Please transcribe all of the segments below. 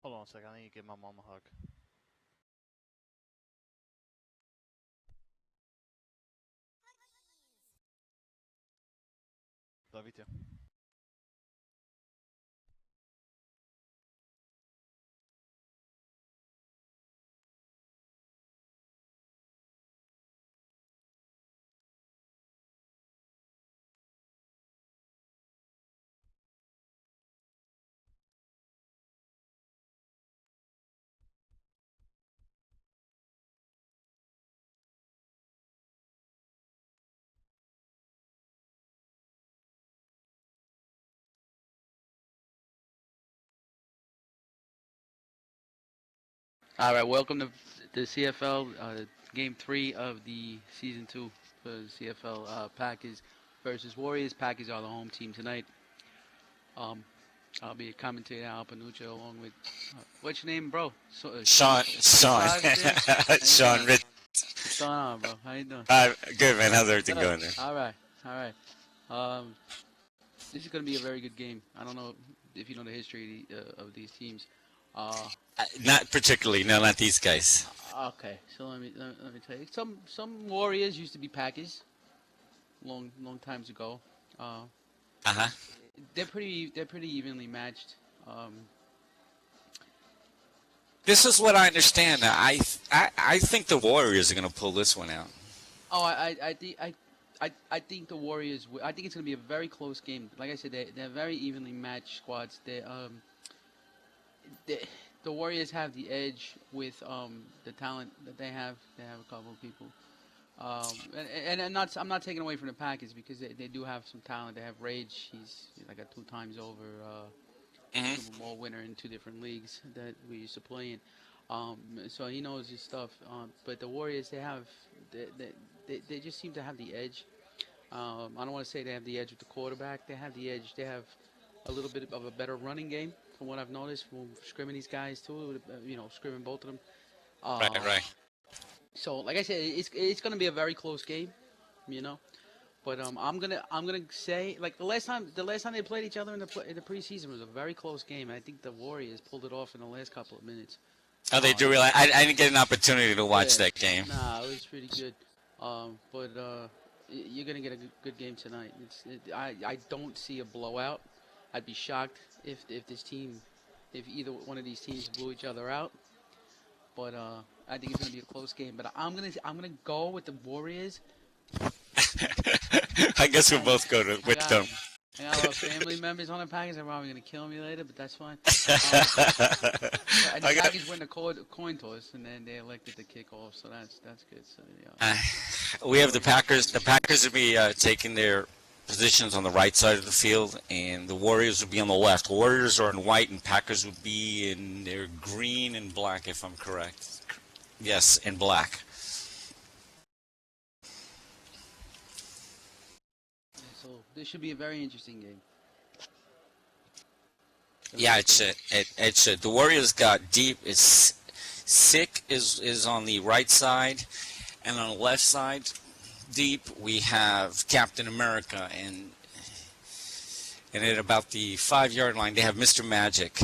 Hold on a second. I need to give my mom a hug. Love you too. All right, welcome to the CFL Game 3 of the Season 2 for the CFL Packers versus Warriors. Packers are the home team tonight. Um, I'll be commentating Al Panuccio along with, what's your name, bro? Sean, There? How you Sean doing? Rich. What's going on, bro? How you doing? Good man. How's everything Good. going there? All right, all right. Um, this is going to be a very good game. I don't know if you know the history of these teams. Uh, Not particularly. No, not these guys. okay, so let me tell you. Some Warriors used to be Packers. Long times ago. Uh, Uh huh. they're pretty evenly matched. Um, This is what I understand. I think the Warriors are gonna pull this one out. oh, I think the Warriors. I think it's going to be a very close game. Like I said, they're very evenly matched squads. They the Warriors have the edge with the talent that they have. They have a couple of people. I'm not taking away from the Packers because they do have some talent. They have Rage. He's like a two times over Hmm. Super Bowl winner in two different leagues that we used to play in. So he knows his stuff. But the Warriors, they just seem to have the edge. I don't want to say they have the edge with the quarterback. They have the edge. They have a little bit of a better running game from what I've noticed from scrimming these guys too. Scrimming both of them. Right, Uh, right. so like I said, it's going to be a very close game. You know. But I'm gonna say like the last time they played each other in the preseason was a very close game. I think the Warriors pulled it off in the last couple of minutes. Oh, they Uh, do realize. I didn't get an opportunity to watch yeah, that game. nah, it was pretty good. But you're gonna get a good game tonight. I don't see a blowout. I'd be shocked if either one of these teams blew each other out. But I think it's gonna be a close game. But I'm gonna go with the Warriors. I guess we'll I, both go I with got them. I got a lot of family members on the Packers. They're probably gonna kill me later, but that's fine. Um, and the I got. Packers win the coin toss, and then they elected to kick off, so that's good. So Uh, we have the Warriors will Packers. win. The Packers will be taking their positions on the right side of the field, and the Warriors will be on the left. Warriors are in white, and Packers will be in their green and black, if I'm correct. Yes, in black. So this should be a very interesting game. Yeah, it should. It should. The Warriors got deep. It's Sick is on the right side, and on the left side, deep we have Captain America, and at about the 5 yard line they have Mr. Magic.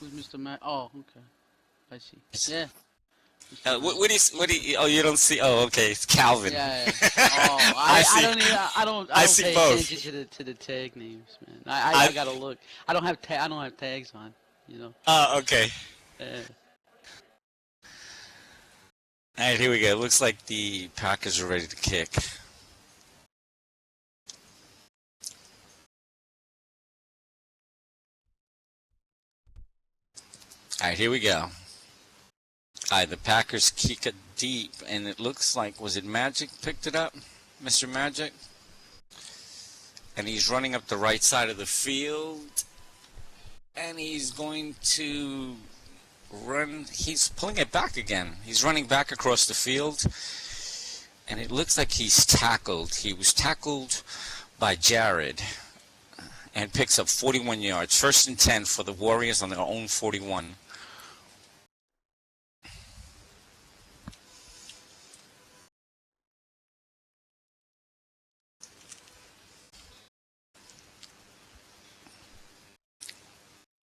Who's Mr. Matt? Oh, okay, I see. Yeah, Mr. What do you? Oh, you don't see. Oh, okay, it's Calvin. Yeah, yeah. Oh, I I see. don't even, I I don't see pay both. attention to the tag names, man. I I. gotta look. I don't have tags on. You know. Okay. Uh, All right, here we go. Looks like the Packers are ready to kick. All right, here we go. All right, the Packers kick it deep, and it looks like, was it Magic picked it up? Mr. Magic? And he's running up the right side of the field, and he's going to run. He's pulling it back again. He's running back across the field, and it looks like he's tackled. He was tackled by Jared and picks up 41 yards. First and 10 for the Warriors on their own 41.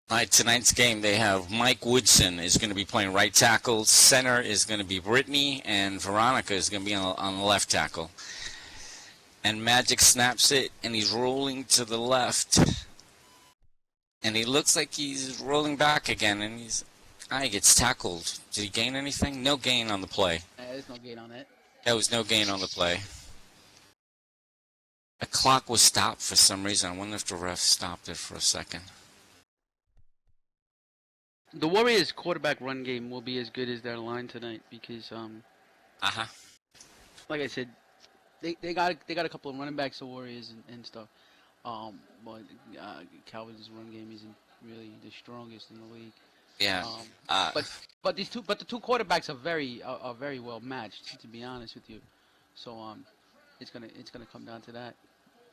All right, tonight's game, they have Mike Woodson is going to be playing right tackle. Center is going to be Brittany, and Veronica is going to be on the left tackle. And Magic snaps it, and he's rolling to the left. And he looks like he's rolling back again, and he gets tackled. Did he gain anything? No gain on the play. There's no gain on that. There was no gain on the play. The clock was stopped for some reason. I wonder if the ref stopped it for a second. The Warriors' quarterback run game will be as good as their line tonight because, like I said, they got a couple of running backs, the Warriors and stuff. But Calvin's run game isn't really the strongest in the league. Yeah. But the two quarterbacks are very well matched, to be honest with you. So it's gonna come down to that,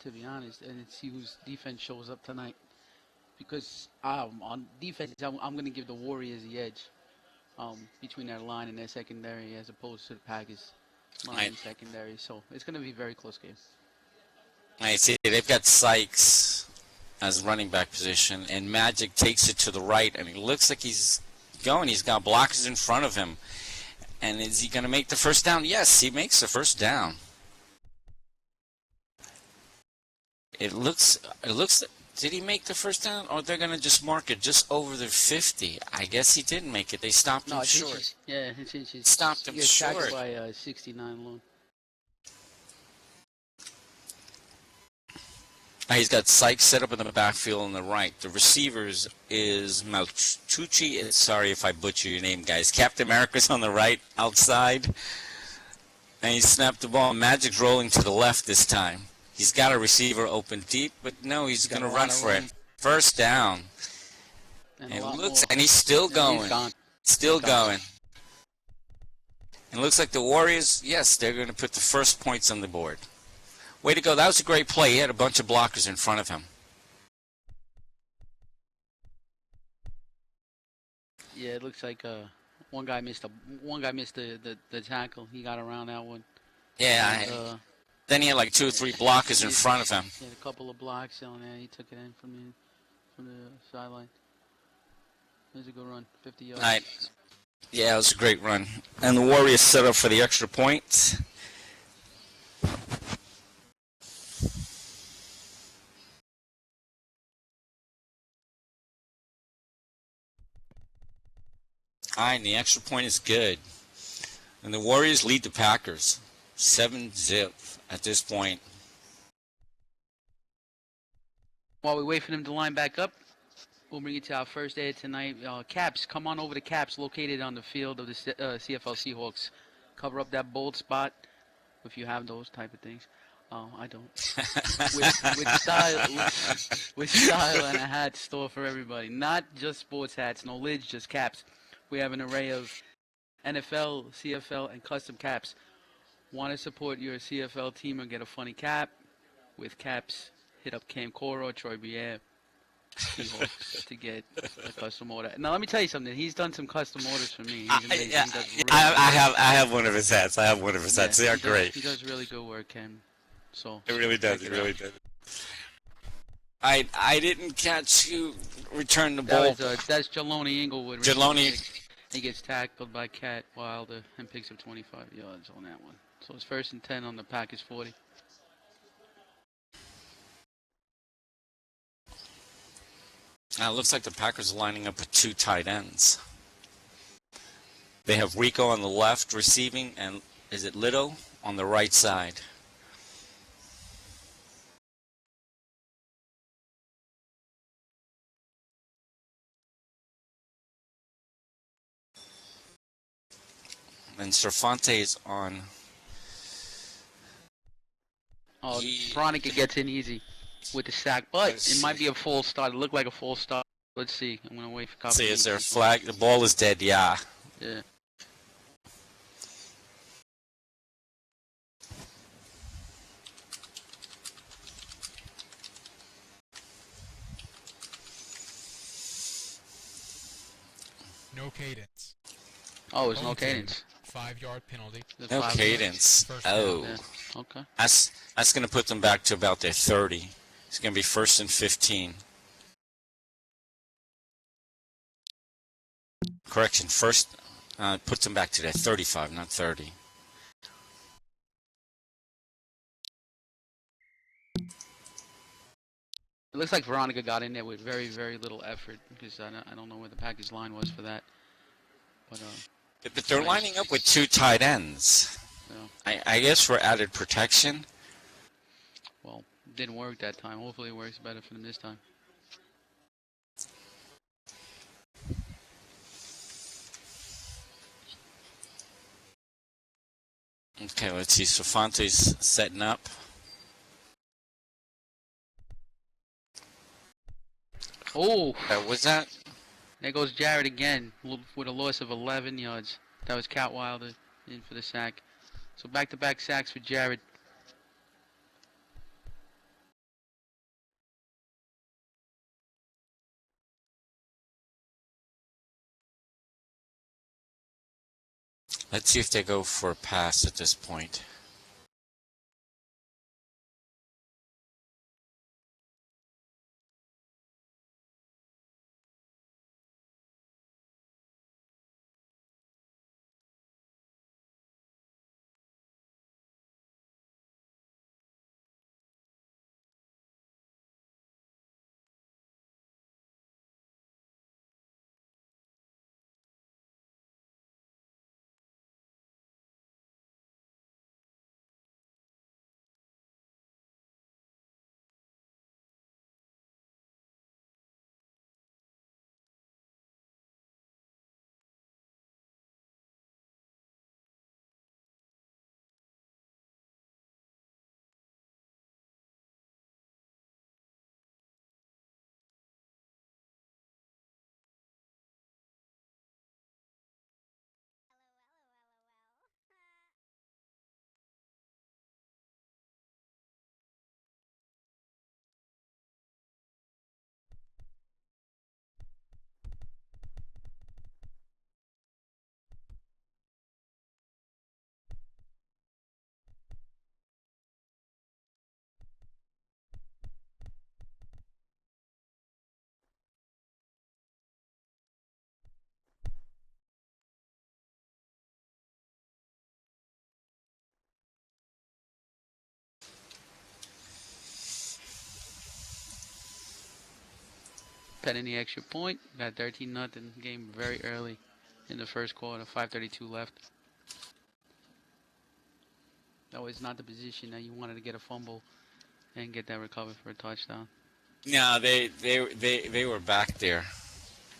to be honest, and see whose defense shows up tonight. Because on defense, I'm going to give the Warriors the edge between their line and their secondary as opposed to the Packers line and secondary. So it's going to be a very close game. I see. They've got Sykes as running back position, and Magic takes it to the right, and he looks like he's going. He's got blockers in front of him. And is he going to make the first down? Yes, he makes the first down. It looks. Did he make the first down, or they're going to just mark it just over the 50? I guess he didn't make it. They stopped him short. It's inches. Stopped him short. Tackled by 69 long. He's got Sykes set up in the backfield on the right. The receivers is Maltucci. Sorry if I butcher your name, guys. Captain America's on the right, outside. And he snapped the ball. Magic's rolling to the left this time. He's got a receiver open deep, but no, he's going to run for it. First down. And he's still going. Still going. And it looks like the Warriors, yes, they're going to put the first points on the board. Way to go. That was a great play. He had a bunch of blockers in front of him. Yeah, it looks like one guy missed the tackle. He got around that one. Yeah. Then he had like 2 or 3 blockers in front of him. He had a couple of blocks on there. He took it in from the sideline. It was a good run, 50 yards. Right. Yeah, it was a great run. And the Warriors set up for the extra point. And the extra point is good. And the Warriors lead the Packers 7-0 at this point. While we wait for them to line back up, we'll bring it to our first ad tonight. Caps, come on over to Caps, located on the field of the CFL Seahawks. Cover up that bold spot if you have those type of things. I don't. with style and a hat store for everybody. Not just sports hats, no lids, just caps. We have an array of NFL, CFL, and custom caps. Want to support your CFL team and get a funny cap? With caps, hit up Cam Cora or Troy Briere to get a custom order. Now, let me tell you something. He's done some custom orders for me. I have one of his hats. Hats. They are great. He does really good work, Cam. So it really does. It really does. I didn't catch who returned the ball. That's Jeloni Inglewood. Jeloni. He gets tackled by Cat Wilder and picks up 25 yards on that one. So it's 1st and 10 on the Packers 40. Now it looks like the Packers are lining up with 2 tight ends. They have Rico on the left receiving, and is it Little on the right side? And Serfonte is on. Oh, Veronica gets in easy with the sack, but it might be a false start. It looked like a false start. Let's see. I'm going to wait for confirmation. See, is there a flag? The ball is dead, yeah. Yeah. No cadence. Oh, there's no cadence. 5-yard penalty. No cadence. Oh. Yeah. Okay. That's going to put them back to about their 30. It's going to be 1st and 15. Correction, first puts him back to that 35, not 30. It looks like Veronica got in there with very, very little effort because I don't know where the package line was for that. But they're lining up with 2 tight ends. Yeah. I guess for added protection. Well, it didn't work that time. Hopefully it works better for them this time. Okay, let's see. Sofante's setting up. Oh! Was that? There goes Jarrett again with a loss of 11 yards. That was Cat Wilder in for the sack. So back-to-back sacks for Jarrett. Let's see if they go for a pass at this point. Penning the extra point. Got 13-0 game very early in the first quarter. 5:32 left. That was not the position that you wanted to get a fumble and get that recovered for a touchdown. No, they were back there.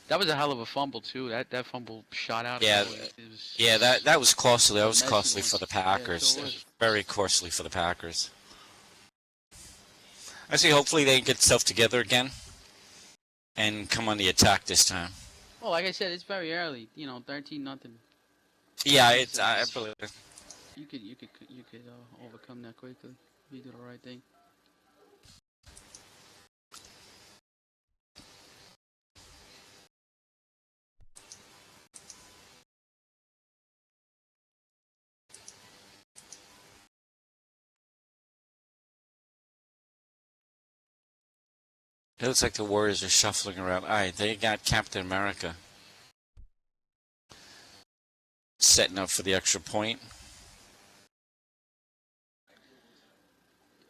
That was a hell of a fumble too. That fumble shot out. Yeah, that was costly. That was costly for the Packers. Yeah, Very costly for the Packers. I see. Hopefully they get stuff together again and come on the attack this time. Well, like I said, it's very early. 13-0. Yeah, it's I believe. You could overcome that quickly if you do the right thing. It looks like the Warriors are shuffling around. All right, they got Captain America setting up for the extra point.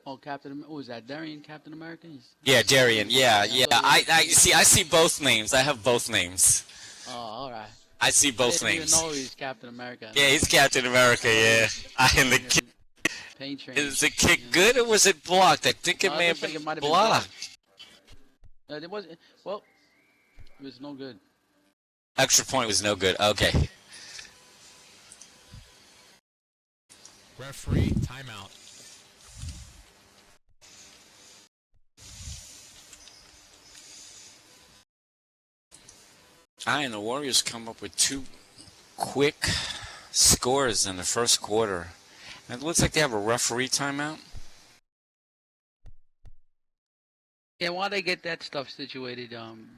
Oh, what was that? Darian Captain America? Yeah, Darian. Yeah. I see both names. I have both names. Oh, all right. I see both names. I names. didn't even know he was Captain America. Yeah, he's Captain America. Yeah. And the kick. Is the kick good or was it blocked? I think it may have been blocked. It wasn't. Well, it was no good. Extra point was no good. Okay. Referee, timeout. And the Warriors come up with 2 quick scores in the first quarter. And it looks like they have a referee timeout. Yeah, while they get that stuff situated,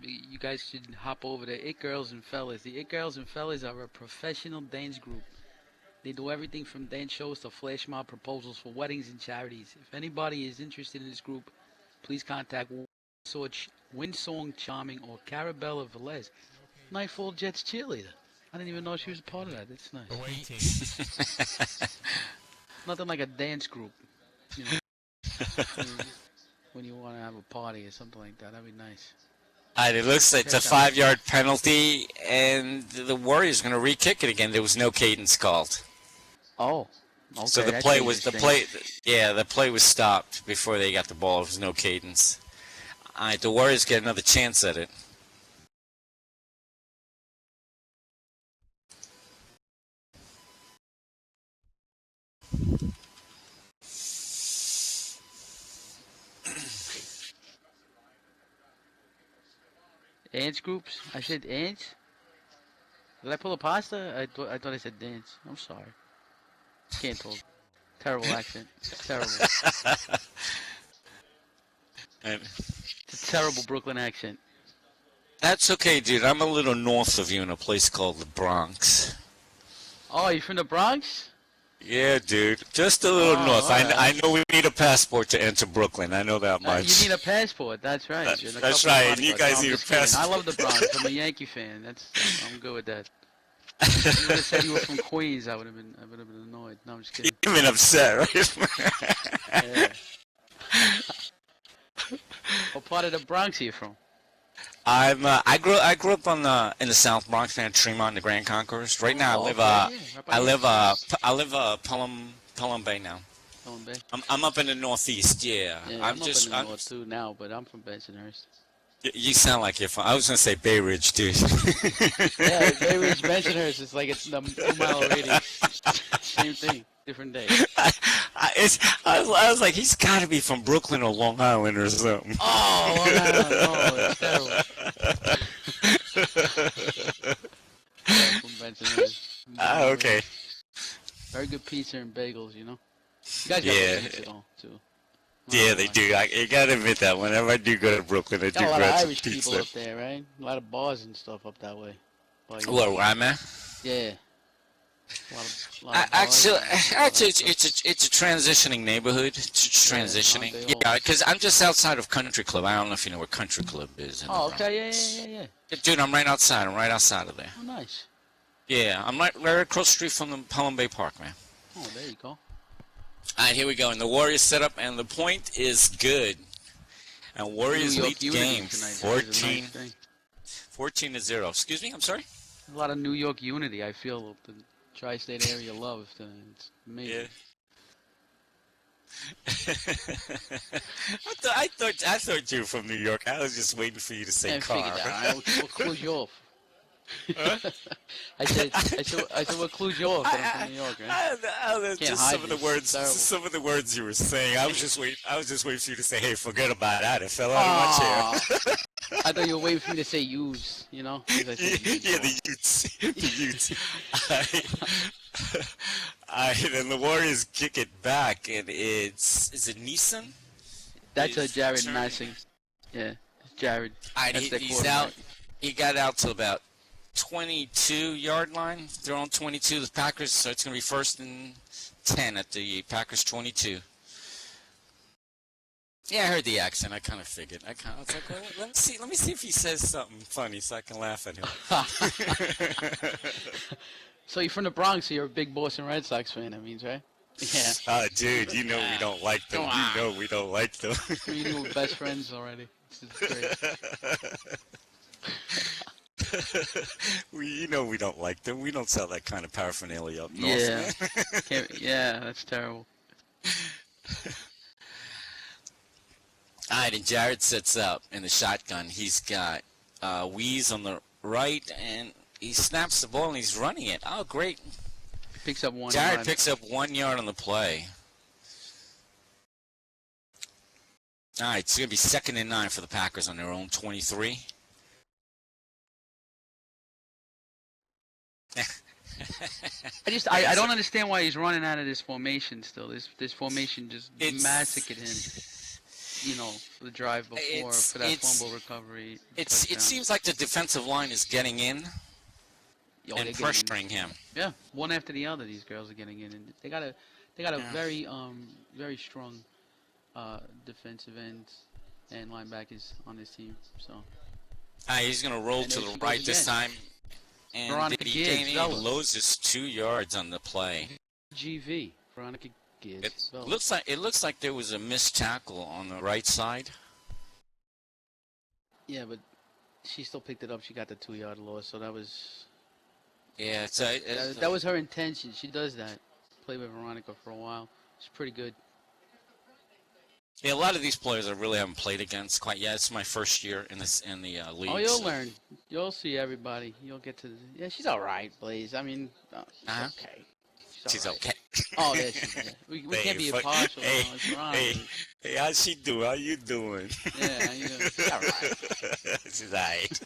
you guys should hop over to It Girls and Fellas. The It Girls and Fellas are a professional dance group. They do everything from dance shows to flash mob proposals for weddings and charities. If anybody is interested in this group, please contact Windsong Charming or Carabella Velez Nightfall Jets cheerleader. I didn't even know she was a part of that. That's nice. Away team. Nothing like a dance group, you know, when you want to have a party or something like that. That'd be nice. All right, it looks like it's a 5-yard penalty, and the Warriors are going to re-kick it again. There was no cadence called. Oh, okay. So the that's play was interesting. the play was stopped before they got the ball. There was no cadence. All right, the Warriors get another chance at it. Ants groups? I said ants? Did I pull a pasta? I thought I said dance. I'm sorry. Can't talk. Terrible accent. Terrible. And It's a terrible Brooklyn accent. that's okay, dude. I'm a little north of you in a place called the Bronx. Oh, you from the Bronx? Yeah, dude. Just a little Oh, north. alright. I know we need a passport to enter Brooklyn. I know that much. You need a passport. That's right. That- You're in a that's couple of right, you bodyguards. guys No, I'm need a just kidding. I passport. love the Bronx. I'm a Yankee fan. I'm good with that. You would have said you were from Queens. I would have been annoyed. No, I'm just kidding. You've been upset, right? Yeah. What part of the Bronx are you from? I grew up on in the South Bronx, man, Tremont, the Grand Concourse. Right now, Oh, okay, yeah, right by I live Pelham Bay now. Pelham Bay. I'm up in the Northeast. Yeah, Yeah, I'm up just. in the north too now, but I'm from Bensonhurst. You sound like you're from. I was gonna say Bay Ridge, dude. Yeah, Bay Ridge, Bensonhurst. It's like it's a 2-mile radius. Same thing, different day. I was like, he's got to be from Brooklyn or Long Island or something. Oh, Long Island. Oh, it's terrible. Yeah, from Bensonhurst. Okay. Very good pizza and bagels, you know. You guys got Yeah. good pizza though, too. Yeah, they do. You gotta admit that. Whenever I do go to Brooklyn, I do Got a lot of grab some Irish people pizza. up there, right? A lot of bars and stuff up that way. But, Where I'm at? yeah. A lot of bars. Actually, it's a transitioning neighborhood. It's transitioning. aren't they all? Yeah, because I'm just outside of Country Club. I don't know if you know where Country Club is. In the Oh, Bronx. okay, yeah. Dude, I'm right outside. I'm right outside of there. Oh, nice. Yeah, I'm right across the street from the Pelham Bay Park, man. Oh, there you go. All right, here we go. And the Warriors set up, and the point is good. And Warriors New lead York the Unity game tonight. That is a 14 nice thing. 14-0. Excuse me, I'm sorry? A lot of New York unity. I feel the tri-state area love. It's amazing. I thought you were from New York. I was just waiting for you to say Yeah, I car. figured that. What clues you off? I said, what clues you off? That I'm from New York, right? Just hide some of the this. words, It's terrible. some of the words you were saying. I was just waiting for you to say, "Hey, forget about that. It fell out of my chair." Aw. I thought you were waiting for me to say use, you know? 'Cause I said use. Yeah, the Utes. The Utes. Then the Warriors kick it back, and is it Neeson? That's a It's Jared turning. Massing. Yeah, it's Jared. That's their He's quarterback. out. He got out to about 22-yard line. They're on 22. The Packers, so it's going to be 1st and 10 at the Packers 22. Yeah, I heard the accent. I kind of figured. I was like, well, let me see if he says something funny so I can laugh at him. So you're from the Bronx, so you're a big Boston Red Sox fan, that means, right? Yeah. Dude, you know we don't like them. Come on. You know we don't like them. Me and you were best friends already. This is great. You know we don't like them. We don't sell that kind of paraphernalia up north. Yeah. Yeah, that's terrible. All right, and Jared sets up in the shotgun. He's got Weeze on the right, and he snaps the ball and he's running it. Oh, great. Picks up one. Jared yard. picks up 1 yard on the play. All right, it's going to be 2nd and 9 for the Packers on their own 23. I don't understand why he's running out of this formation still. This formation just It's- massacred him. You know, the drive before for that fumble recovery. It touchdown. seems like the defensive line is getting in Oh, and they're getting in. pressuring him. Yeah, one after the other. These girls are getting in, and they got a Yeah. very strong defensive ends and linebackers on this team. So He's gonna roll And to there the she goes right this again. time. And Veronica did he Gibbs, gain any? Vela. Loses 2 yards on the play. GV, Veronica Gibbs. It Vela. looks like there was a missed tackle on the right side. Yeah, but she still picked it up. She got the 2-yard loss, so that was Yeah, that was her intention. She does that. Played with Veronica for a while. It's pretty good. yeah. A lot of these players I really haven't played against quite yet. It's my first year in the league. Oh, you'll so- learn. You'll see everybody. You'll get to. Yeah, she's all right, Blaze. I mean, she's Uh-huh. okay. She's all right. okay. Oh, yeah, we can't be impartial. Hey, No, it's Veronica. hey, how's she doing? How you doing? Yeah, you know, she's all right. She's alright.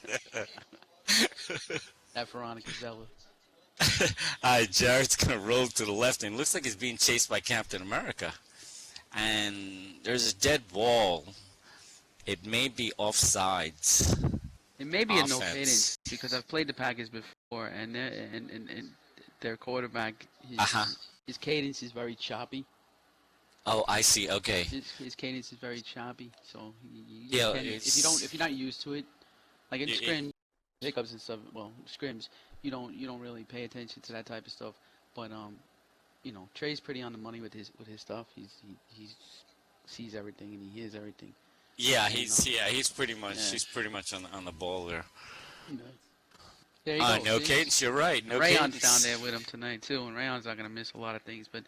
That Veronica Zella. Alright, Jared's gonna roll to the left, and it looks like he's being chased by Captain America. And there's a dead ball. It may be offsides. It may be a no Offense. cadence because I've played the Packers before, and their quarterback, Uh-huh. his cadence is very choppy. Oh, I see. Okay. His cadence is very choppy, so Yeah, if you're not used to it, like in Yeah, scrim pickups and stuff, well, scrims, you don't really pay attention to that type of stuff. But you know, Trey's pretty on the money with his stuff. He sees everything and he hears everything. Yeah, he's pretty much Yeah. he's pretty much on the ball there. You know. There you go. No see? cadence. You're right. No Rayon's cadence. down there with him tonight too, and Rayon's not gonna miss a lot of things, but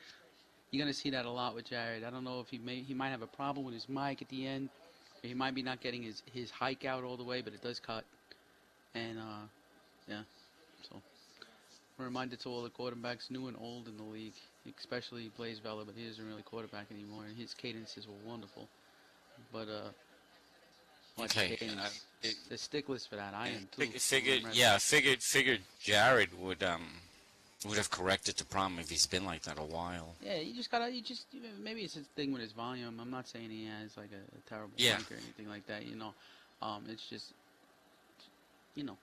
you're gonna see that a lot with Jared. I don't know if he might have a problem with his mic at the end, or he might be not getting his hike out all the way, but it does cut. And yeah, so a reminder to all the quarterbacks, new and old in the league, especially Blaze Vela, but he isn't really quarterback anymore, and his cadences were wonderful. But like Okay. cadence, they're sticklers for that. I am too. Figured Jared would have corrected the problem if he's been like that a while. Yeah, maybe it's his thing with his volume. I'm not saying he has like a terrible Yeah. mic or anything like that, you know. It's just, you know,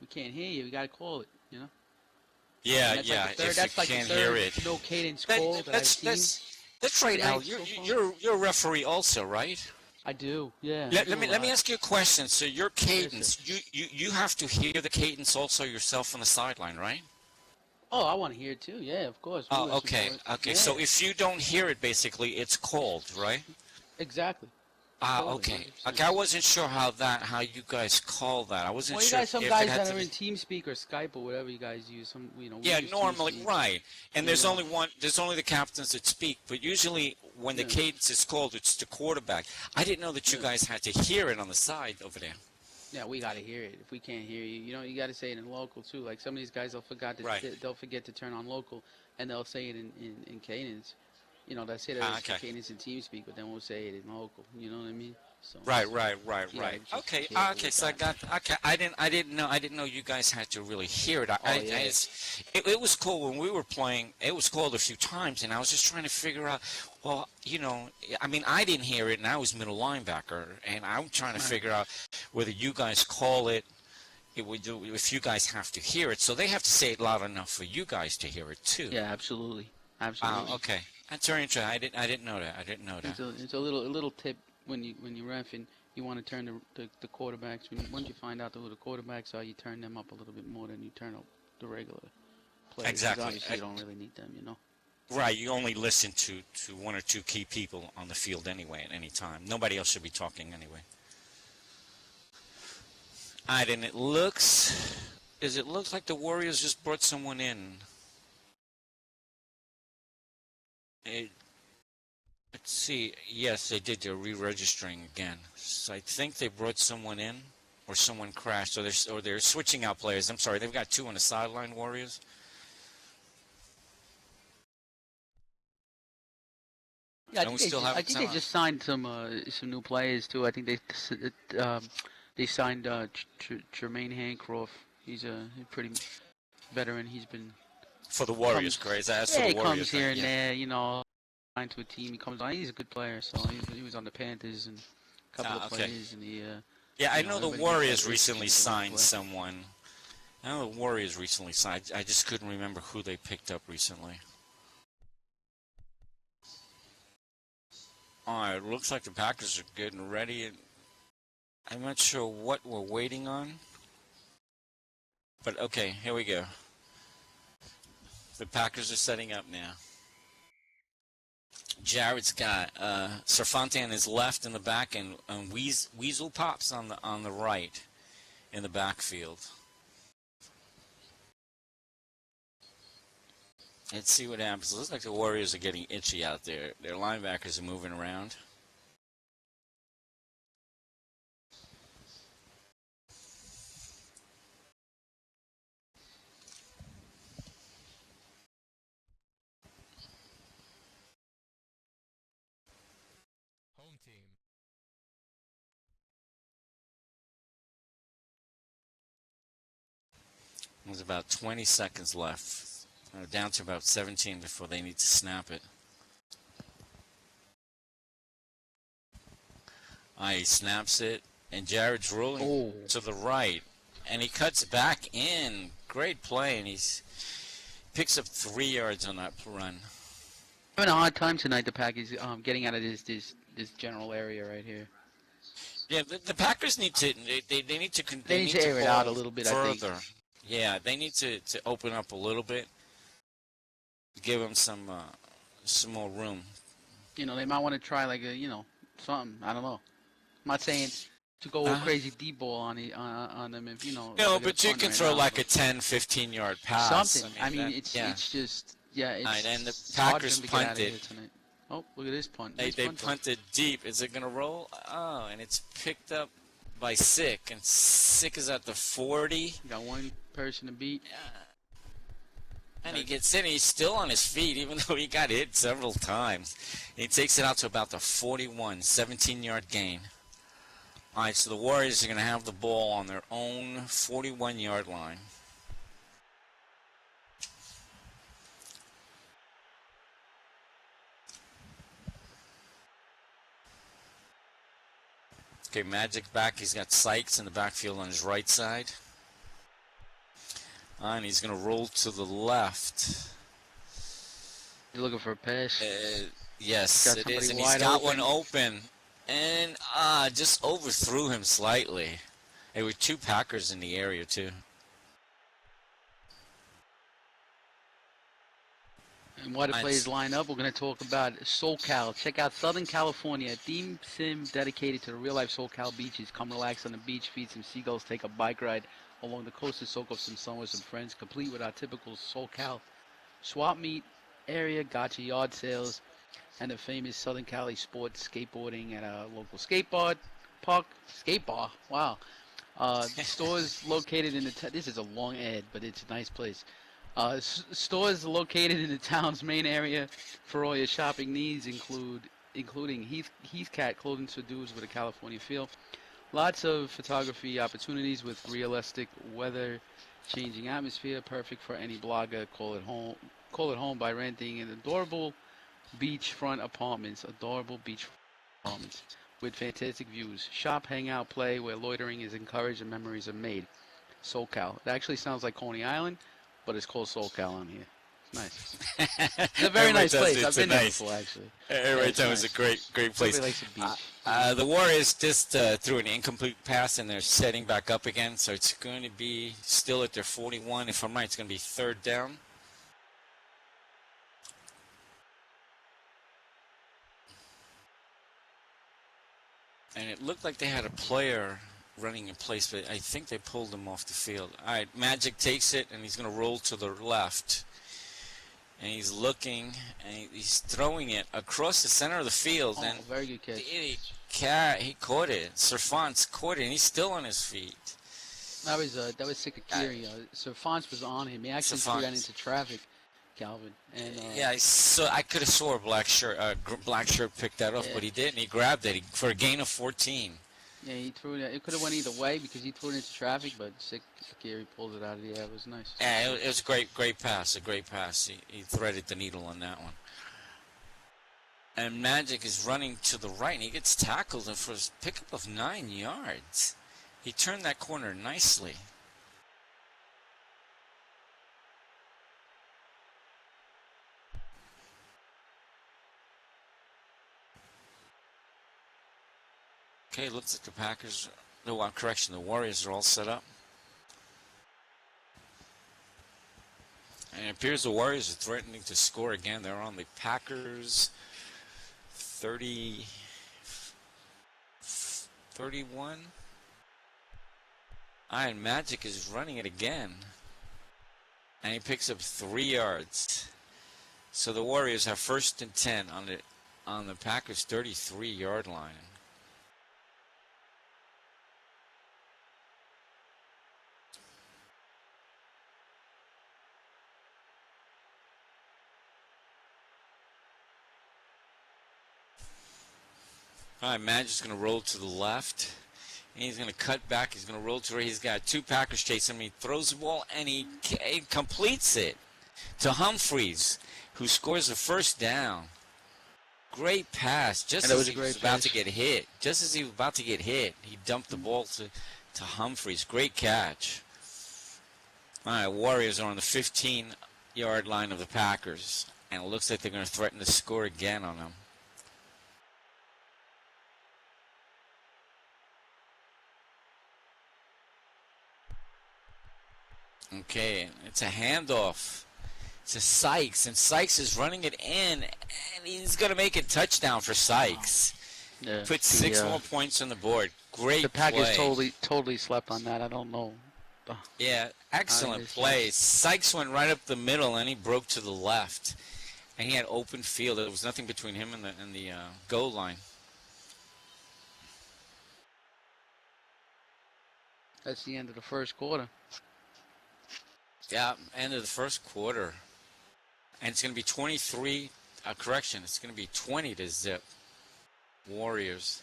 we can't hear you. We gotta call it, you know. Yeah, And that's yeah. Like the third, If that's you like can't the third hear it. no cadence That- call that I've seen. that's right, Al. tonight so far. You're a referee also, right? I do, yeah. Let me ask you a question. So your cadence, sir. you have to hear the cadence also yourself on the sideline, right? Oh, I want to hear it too. Yeah, of course. We Oh, listen okay, to it. okay. Yeah, So if you don't hear it, basically, it's called, right? exactly. Ah, Totally, okay. 100%. Okay, I wasn't sure how you guys call that. I wasn't Well, you sure guys, some if guys it had that to are be- in TeamSpeak or Skype or whatever you guys use. Some, we Yeah, use normally, TeamSpeak. right. And there's Yeah. only one. There's only the captains that speak. But usually, when the Yeah. cadence is called, it's the quarterback. I didn't know that you Yeah. guys had to hear it on the side over there. Yeah, we gotta hear it. If we can't hear you, you know, you gotta say it in local too. Like some of these guys, Right. they'll forget to turn on local, and they'll say it in cadence. You know, they'll say Ah, that okay. cadence in TeamSpeak, but then we'll say it in local. You know what I mean? So Right. Yeah, just Okay. careful Okay. with So I that. got. Okay. I didn't know you guys had to really hear it. Yeah. It was cool when we were playing. It was called a few times, and I was just trying to figure out. Well, you know, I mean, I didn't hear it, and I was middle linebacker, and I'm trying to figure out whether you guys call it. It would do if you guys have to hear it. So they have to say it loud enough for you guys to hear it too. Yeah, absolutely. Absolutely. Okay. That's very interesting. I didn't know that. I didn't know that. It's a little tip when you ref and you want to turn the quarterbacks. Once you find out who the quarterbacks are, you turn them up a little bit more than you turn up the regular players. 'Cause Exactly. Obviously, you don't really need them, you know. Right, you only listen to one or two key people on the field anyway at any time. Nobody else should be talking anyway. All right, and it looks like the Warriors just brought someone in. Let's see. Yes, they did. They're re-registering again. So I think they brought someone in, or someone crashed, or they're switching out players. I'm sorry, they've got two on the sideline. Warriors. Yeah, And we still have I it think they on. just signed some new players too. I think they signed Jermaine Hancroft. He's a pretty veteran. He's been For the Warriors, correct? That's for he the Warriors. comes here right? and Yeah. there, you know, signed to a team. He comes on. He's a good player, so he was on the Panthers and a couple of okay. plays, and he. Yeah, I you know, know the everybody Warriors gets recently that signed play. someone. I know the Warriors recently signed. I just couldn't remember who they picked up recently. All right, looks like the Packers are getting ready. I'm not sure what we're waiting on. But okay, here we go. The Packers are setting up now. Jared's got Serfonte on his left in the back, and Weasel Pops on the right in the backfield. Let's see what happens. It looks like the Warriors are getting itchy out there. Their linebackers are moving around. Home team. There's about 20 seconds left. Down to about 17 before they need to snap it. He snaps it, and Jared's rolling to the right, and he cuts back in. Great play, and he's picks up 3 yards on that run. Having a hard time tonight. The Packers getting out of this general area right here. Yeah, the Packers need to they need to They need to air it out a little bit. Further. I think. Yeah, they need to open up a little bit. Give them some more room. You know, they might want to try like something. I don't know. I'm not saying to go crazy deep ball on them if No, but you can throw like a 10, 15-yard pass. Something. I mean, it's just it's. Right, and the it's hard for Packers them to get out of punted. here tonight. Oh, look at this punt. They punted deep. Is it going to roll? Oh, and it's picked up by Sick, and Sick is at the 40. Got one person to beat. And he gets in. He's still on his feet, even though he got hit several times. He takes it out to about the 41, 17-yard gain. All right, so the Warriors are going to have the ball on their own 41-yard line. Okay, Magic back. He's got Sykes in the backfield on his right side. And he's going to roll to the left. You're looking for a pass? Yes, it is. And he's got one open. And just overthrew him slightly. There were 2 Packers in the area, too. And why the players line up, we're going to talk about SoCal. Check out Southern California, a theme sim dedicated to the real-life SoCal beaches. Come relax on the beach, feed some seagulls, take a bike ride along the coast to soak up some sun with some friends, complete with our typical SoCal swap meet area, gotcha yard sales, and the famous Southern Cali sports skateboarding at a local skate bar. Wow. Stores located in the this is a long ad, but it's a nice place. Stores located in the town's main area for all your shopping needs including Heathcat clothing to-dos with a California feel. Lots of photography opportunities with realistic weather changing atmosphere, perfect for any blogger. Call it home by renting an adorable beachfront apartments with fantastic views. Shop, hang out, play where loitering is encouraged and memories are made. SoCal. It actually sounds like Coney Island, but it's called SoCal on here. It's nice. It's a very nice place. I've been there before, actually. Every time it's a great place. Likes the beach. The Warriors just threw an incomplete pass, and they're setting back up again, so it's going to be still at their 41. If I'm right, it's going to be 3rd down. And it looked like they had a player running in place, but I think they pulled him off the field. All right, Magic takes it, and he's going to roll to the left. And he's looking, and he's throwing it across the center of the field. And very good catch. He caught it. Serfonte caught it, and he's still on his feet. That was Sikakiri. Serfonte was on him. He actually threw that into traffic, Calvin. And so I could have swore a black shirt picked that up, but he didn't. He grabbed it for a gain of 14. Yeah, he threw it. It could have went either way because he threw it into traffic, but Sikakiri pulled it out of the air. It was nice. Yeah, it was a great pass. He threaded the needle on that one. And Magic is running to the right, and he gets tackled for his pickup of 9 yards. He turned that corner nicely. Okay, looks like the Packers No, correction. The Warriors are all set up. And it appears the Warriors are threatening to score again. They're on the Packers 31. Iron Magic is running it again. And he picks up 3 yards. So the Warriors have 1st and 10 on the Packers 33-yard line. All right, Magic's going to roll to the left. And he's going to cut back. He's going to roll to right. He's got 2 Packers chasing him. He throws the ball, and he completes it to Humphries, who scores a 1st down. Great pass. Just as he was about to get hit. Just as he was about to get hit, he dumped the ball to Humphries. Great catch. All right, Warriors are on the 15-yard line of the Packers. And it looks like they're going to threaten to score again on them. Okay, it's a handoff to Sykes, and Sykes is running it in, and he's going to make a touchdown for Sykes. Yeah, Put 6 more points on the board. Great the Packers play. totally slept on that. I don't know. Yeah, excellent play. Sykes went right up the middle, and he broke to the left, and he had open field. There was nothing between him and the goal line. That's the end of the first quarter. Yeah, end of the first quarter. And it's going to be 23, correction, it's going to be 20 to zip. Warriors.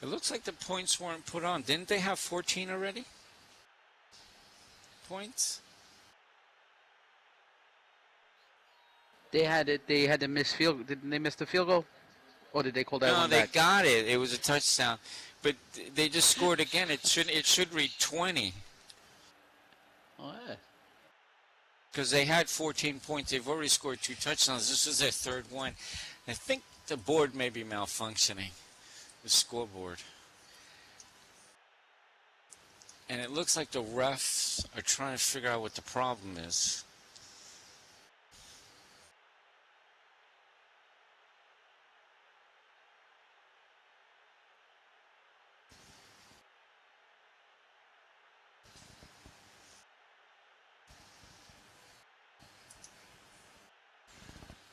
It looks like the points weren't put on. Didn't they have 14 already? Points? They had it. They had to miss field. Didn't they miss the field goal, or did they call that No, one they back? got it. It was a touchdown, but they just scored again. It should read 20 Oh yeah. because they had 14 points. They've already scored 2 touchdowns. This was their 3rd one. I think the board may be malfunctioning, the scoreboard. And it looks like the refs are trying to figure out what the problem is.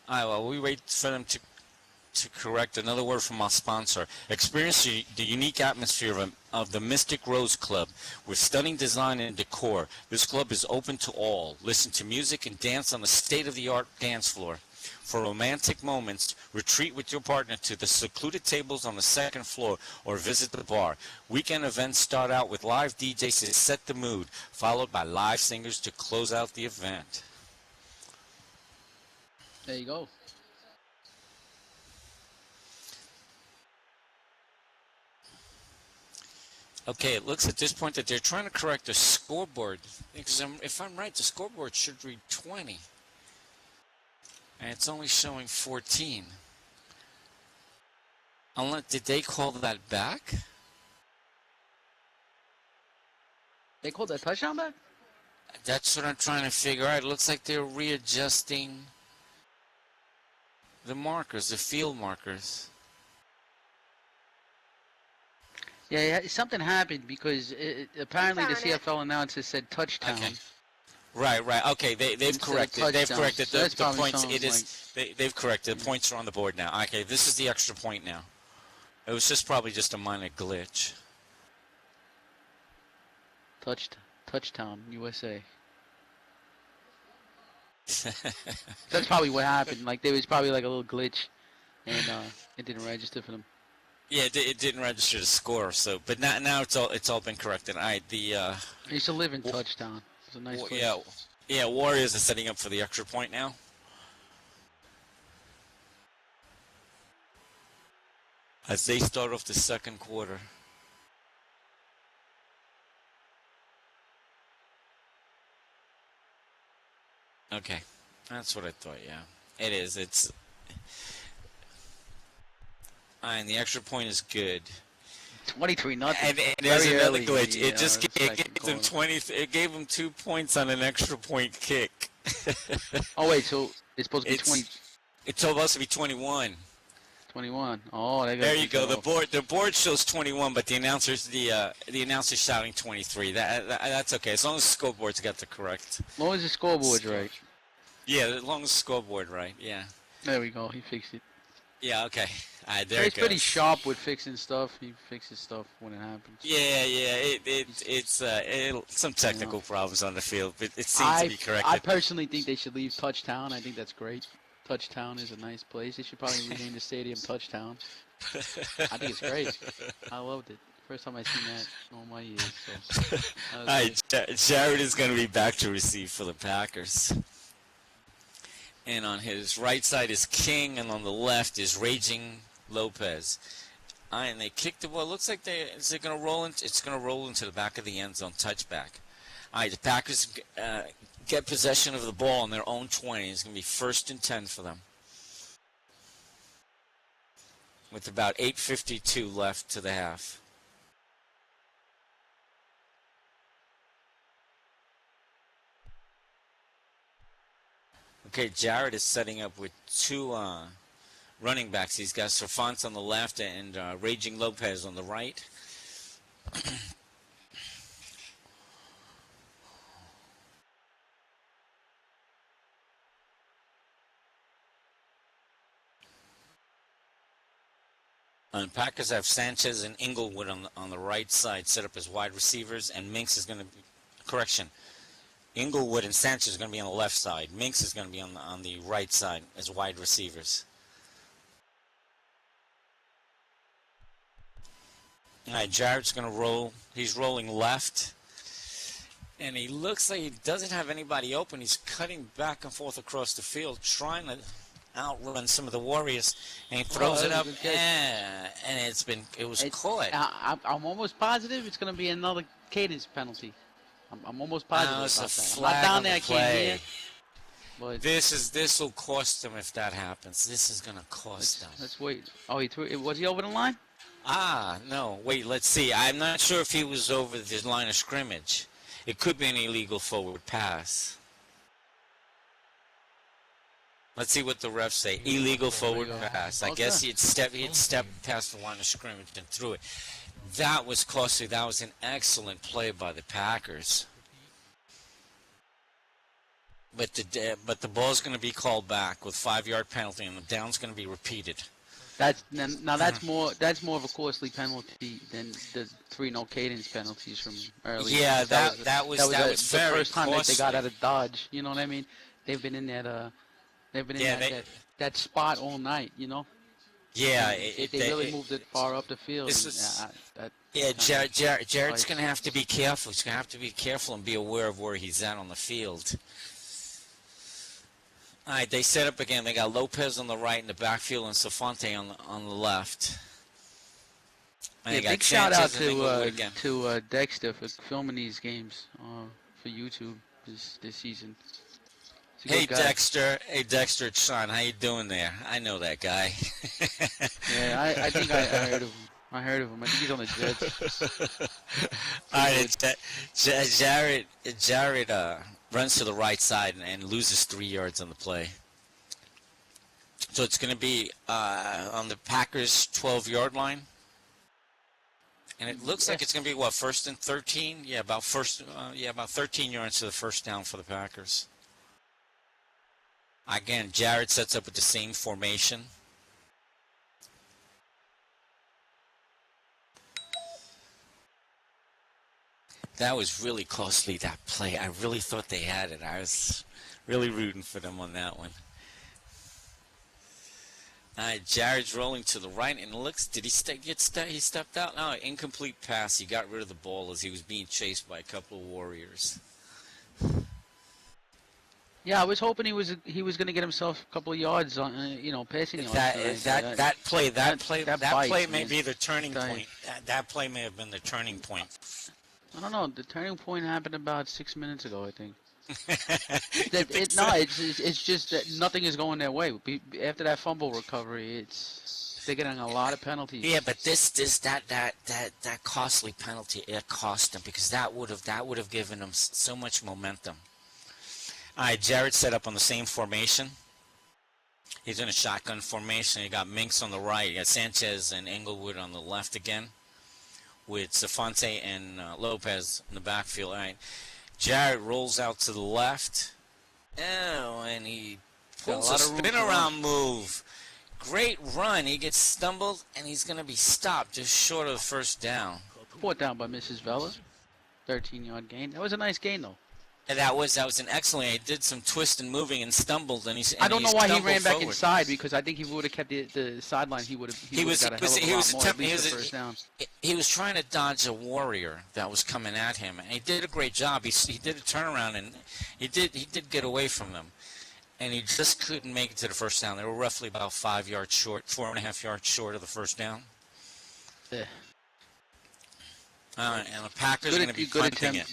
All right, well, we wait for them to correct. Another word from our sponsor. Experience the unique atmosphere of the Mystic Rose Club with stunning design and decor. This club is open to all. Listen to music and dance on the state-of-the-art dance floor. For romantic moments, retreat with your partner to the secluded tables on the 2nd floor or visit the bar. Weekend events start out with live DJs to set the mood, followed by live singers to close out the event. There you go. Okay, it looks at this point that they're trying to correct the scoreboard. Because if I'm right, the scoreboard should read 20. And it's only showing 14. Unless, did they call that back? They called that touchdown back? That's what I'm trying to figure out. It looks like they're readjusting the markers, the field markers. Yeah, something happened because apparently the Found it. CFL announcer said touchdown. Okay. Right. Okay, they've Instead of corrected. They've touchdowns. corrected So the that's probably points. sounds It is. They've corrected. The points are on the board now. Okay, this is the extra point now. It was probably just a minor glitch. Touchdown, USA. That's probably what happened. Like there was probably like a little glitch, and it didn't register for them. Yeah, it didn't register the score. So, but now it's all been corrected. All right, I used to live in touchdown. It's a nice place. Yeah. Warriors are setting up for the extra point now. As they start off the second quarter. Okay, that's what I thought. Yeah, it is. It's and the extra point is good. 23-0. And there's Very another early, glitch. yeah, It just the gave second them quarter. 20. It gave them 2 points on an extra point kick. Oh wait, so it's supposed to be It's supposed to be 21. 21. Oh, they got There you go. kicked off. The board shows 21, but the announcer's shouting 23. That's okay as long as the scoreboard's got the correct. As long as the scoreboard's right. Yeah, as long as the scoreboard right. Yeah. There we go. He fixed it. Yeah. Okay. All right, there He's it pretty goes. sharp with fixing stuff. He fixes stuff when it happens. Yeah. It's some technical problems on the field, but it seems to be I corrected. personally think they should leave Touchtown. I think that's great. Touchtown is a nice place. They should probably rename the stadium Touchtown. I think it's great. I loved it. First time I seen that in all my years. So. All right, Jared is going to be back to receive for the Packers. And on his right side is King, and on the left is Raging Lopez. All right, and they kicked the ball. It looks like it's going to roll into the back of the end zone, touchback. All right, the Packers get possession of the ball on their own 20. It's going to be 1st and 10 for them, with about 8:52 left to the half. Okay, Jared is setting up with 2 running backs. He's got Serfant on the left and Raging Lopez on the right. And Packers have Sanchez and Inglewood on the right side set up as wide receivers, and Minks is going to be, correction, Inglewood and Sanchez are going to be on the left side. Minks is going to be on the right side as wide receivers. All right, Jared's going to roll. He's rolling left. And he looks like he doesn't have anybody open. He's cutting back and forth across the field, trying to outrun some of the Warriors. And he throws it up. And it was caught. I'm almost positive it's going to be another cadence penalty. I'm almost positive it's about a that. I'm flag not down on there, the I can't play. hear. But This will cost them if that happens. This is going to cost them. let's wait. Oh, he threw. Was he over the line? No. Wait, let's see. I'm not sure if he was over the line of scrimmage. It could be an illegal forward pass. Let's see what the refs say. Illegal forward pass. I guess he'd stepped past the line of scrimmage and threw it. That was costly. That was an excellent play by the Packers. But the ball's going to be called back with 5-yard penalty, and the down's going to be repeated. That's more of a costly penalty than the 3 no cadence penalties from earlier. Yeah, that was the very first time that they got costly. out of Dodge. You know what I mean? They've been in that spot all night. You know. Yeah, They really moved it far up the field. Jared's going to have to be careful. He's going to have to be careful and be aware of where he's at on the field. All right, they set up again. They got Lopez on the right in the backfield and Safante on the left. And they got big shout out Sanchez and Inglewood again. to Dexter for filming these games for YouTube this season. He's a Hey good guy. Dexter, it's Sean. How you doing there? I know that guy. Yeah, I think I heard of him. I think he's on the Jets. All right, Jared runs to the right side and loses 3 yards on the play. So it's going to be on the Packers' 12-yard line. And it looks like it's going to be, 1st and 13? Yeah, about 13 yards to the first down for the Packers. Again, Jared sets up with the same formation. That was really costly, that play. I really thought they had it. I was really rooting for them on that one. Jared's rolling to the right, and it looks, did he he stepped out? No, incomplete pass. He got rid of the ball as he was being chased by a couple of Warriors. Yeah, I was hoping he was going to get himself a couple of yards on, passing yards. That play may man. be the turning point. That play may have been the turning point. I don't know. The turning point happened about 6 minutes ago, I think. That it's just that nothing is going their way. After that fumble recovery, they're getting a lot of penalties. Yeah, but that costly penalty, it cost them, because that would have given them so much momentum. All right, Jared set up on the same formation. He's in a shotgun formation. You got Minks on the right. You got Sanchez and Englewood on the left again, with Safante and Lopez in the backfield. All right, Jared rolls out to the left. Oh, and he pulls a spin around move. Great run. He gets stumbled, and he's going to be stopped just short of the first down. Brought down by Mrs. Vela. 13-yard gain. That was a nice gain, though. And that was an excellent. He did some twist and moving and stumbled, and I don't know why he ran back forward. inside, because I think if he would have kept the sideline, he would have got a hell of a lot more, at least the first down. He was trying to dodge a warrior that was coming at him, and he did a great job. He did a turnaround, and he did get away from them, and he just couldn't make it to the first down. They were roughly about 5 yards short, 4.5 yards short of the first down. Yeah. And the Packers are going to be punting it.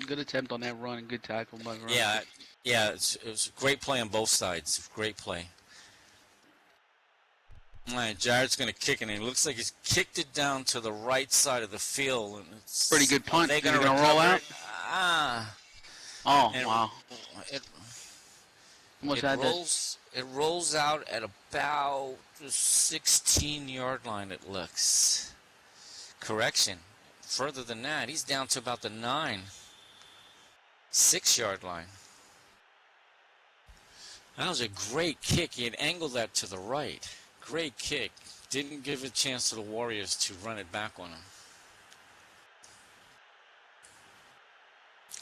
Good attempt on that run and good tackle by Ryan. Yeah, it was a great play on both sides. Great play. All right, Jared's going to kick it, and it looks like he's kicked it down to the right side of the field. And it's, pretty good punt. They're going to roll out? Oh, wow. It rolls out at about the 16-yard line, it looks. Correction. Further than that, he's down to about the 6-yard line. That was a great kick. He had angled that to the right. Great kick. Didn't give a chance to the Warriors to run it back on him.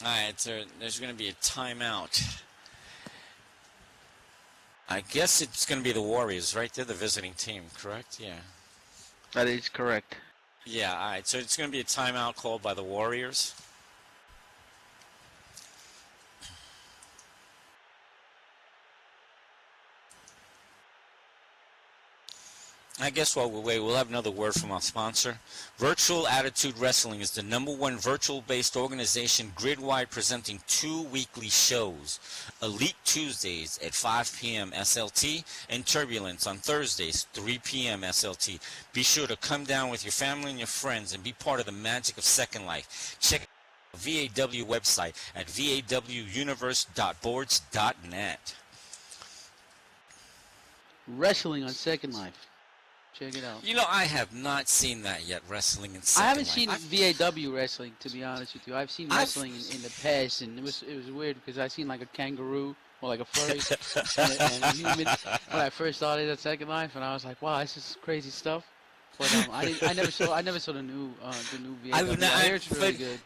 All right, so there's going to be a timeout. I guess it's going to be the Warriors, right? They're the visiting team, correct? Yeah. That is correct. Yeah, all right. So it's going to be a timeout called by the Warriors. I guess while we wait, we'll have another word from our sponsor. Virtual Attitude Wrestling is the #1 virtual-based organization grid-wide, presenting 2 weekly shows. Elite Tuesdays at 5 p.m. SLT and Turbulence on Thursdays, 3 p.m. SLT. Be sure to come down with your family and your friends and be part of the magic of Second Life. Check out the VAW website at vawuniverse.boards.net. Wrestling on Second Life. Check it out. You know, I have not seen that yet, wrestling in Second I haven't Life. seen VAW wrestling, to be honest with you. I've seen wrestling in the past, and it was weird because I seen like a kangaroo or like a furry and a human when I first started at Second Life, and I was like, wow, this is crazy stuff. But I never saw the new VAW. I heard it's really good.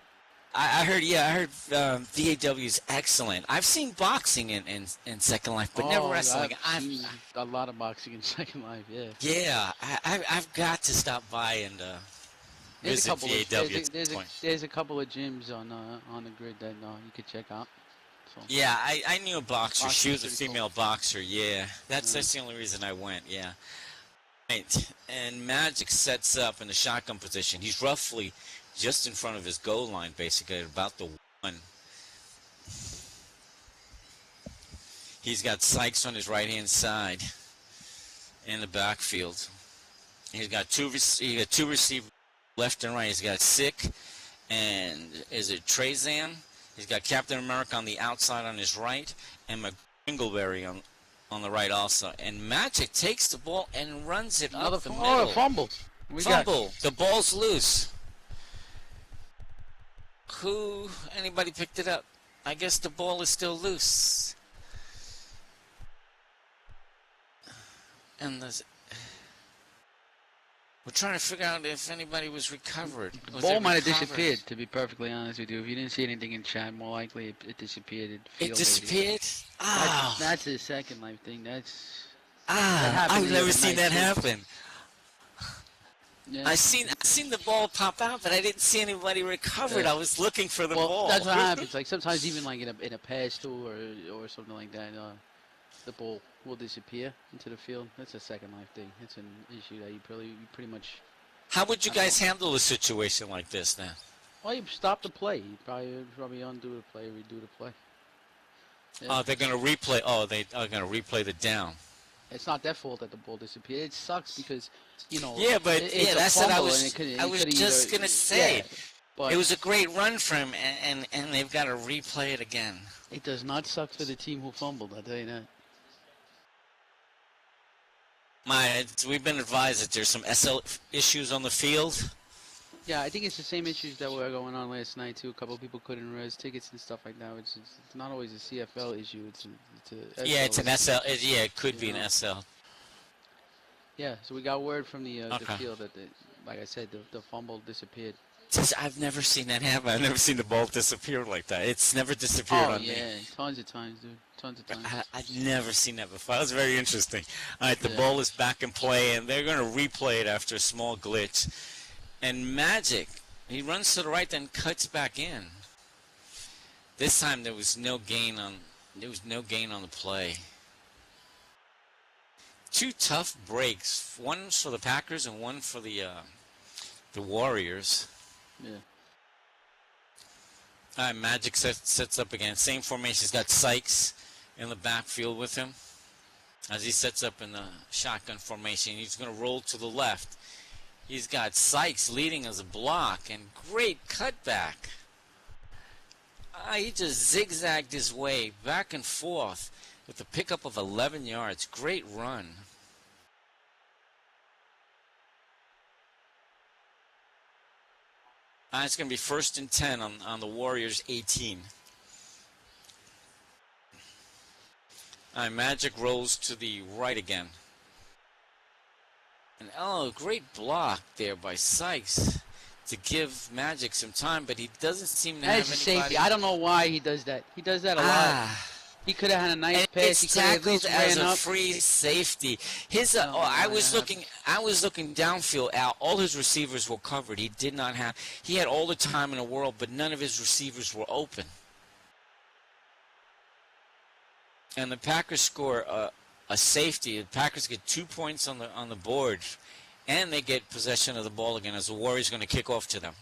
I heard VAW is excellent. I've seen boxing in Second Life, but never wrestling. I've seen a lot of boxing in Second Life, yeah. Yeah, I've got to stop by and visit VAW at some point. There's a couple of gyms on the grid that you could check out. So. Yeah, I knew a boxer. She was a female boxer, yeah. That's the only reason I went, yeah. Right, and Magic sets up in the shotgun position. He's roughly just in front of his goal line, basically, at about the 1. He's got Sykes on his right-hand side in the backfield. He's got two receivers left and right. He's got Sick and is it Trezan? He's got Captain America on the outside on his right and McGingleberry on the right also. And Magic takes the ball and runs it up the middle. Oh, fumble. The ball's loose. Anybody picked it up? I guess the ball is still loose. And we're trying to figure out if anybody was recovered. The ball might have disappeared, to be perfectly honest with you. If you didn't see anything in chat, more likely it disappeared. It disappeared? That's the Second Life thing. I've never seen that happen. Yeah. I seen the ball pop out, but I didn't see anybody recovered. I was looking for the ball. That's what happens. Like sometimes even like in a pass to or something like that, the ball will disappear into the field. That's a Second Life thing. It's an issue that you pretty much. How would you guys handle a situation like this then? Well, you stop the play. You probably undo the play, redo the play. Yeah. They're going to replay. Oh, they are going to replay the down. It's not their fault that the ball disappeared. It sucks because, Yeah, but it's a that's what I fumble was. and it could, I it was could just either, going to say. yeah, but It was a great run for him, and they've got to replay it again. it does not suck for the team who fumbled. I'll tell you that. We've been advised that there's some SL issues on the field. Yeah, I think it's the same issues that were going on last night too. A couple of people couldn't res tickets and stuff like that. It's not always a CFL issue. It's a Yeah, it's an SL. SL. Yeah, it could be Yeah. an SL. Yeah, so we got word from the Okay. field that, like I said, the fumble disappeared. I've never seen that happen. I've never seen the ball disappear like that. It's never disappeared Oh on me. yeah, tons of times, dude. Tons of times. I've never seen that before. That was very interesting. All right, the Yeah. ball is back in play, and they're going to replay it after a small glitch. And Magic, he runs to the right, then cuts back in. This time there was no gain on the play. Two tough breaks. One for the Packers and one for the Warriors. Yeah. All right, Magic sets up again. Same formation. He's got Sykes in the backfield with him. As he sets up in the shotgun formation, he's going to roll to the left. He's got Sykes leading as a block, and great cutback. He just zigzagged his way back and forth with a pickup of 11 yards. Great run. It's going to be 1st and 10 on the Warriors 18. Magic rolls to the right again. And great block there by Sykes to give Magic some time, but he doesn't seem to have That's a anybody. safety. I don't know why he does that. He does that a lot. He could have had a nice And pass. He it's could have at tackled least as ran a up. free safety. His No, I no, was no. looking downfield. All his receivers were covered. He did not have. He had all the time in the world, but none of his receivers were open. And the Packers score a safety. The Packers get 2 points on the board, and they get possession of the ball again as the Warriors going to kick off to them.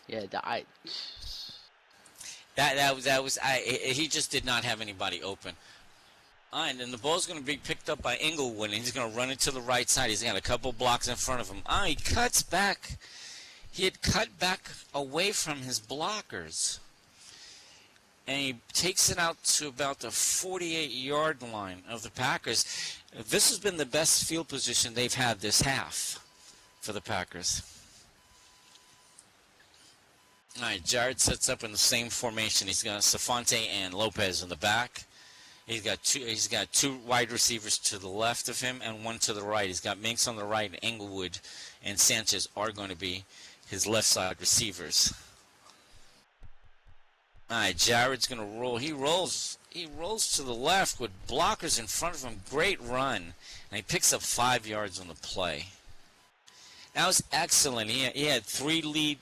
Yeah, He just did not have anybody open. All right, and the ball's going to be picked up by Inglewood, and he's going to run it to the right side. He's got a couple blocks in front of him. He cuts back. He had cut back away from his blockers. And he takes it out to about the 48-yard line of the Packers. This has been the best field position they've had this half for the Packers. All right, Jared sets up in the same formation. He's got Safante and Lopez in the back. He's got two wide receivers to the left of him and one to the right. He's got Minks on the right, and Englewood and Sanchez are going to be his left side receivers. All right, Jared's going to roll. He rolls to the left with blockers in front of him. Great run, and he picks up 5 yards on the play. That was excellent. He had 3 lead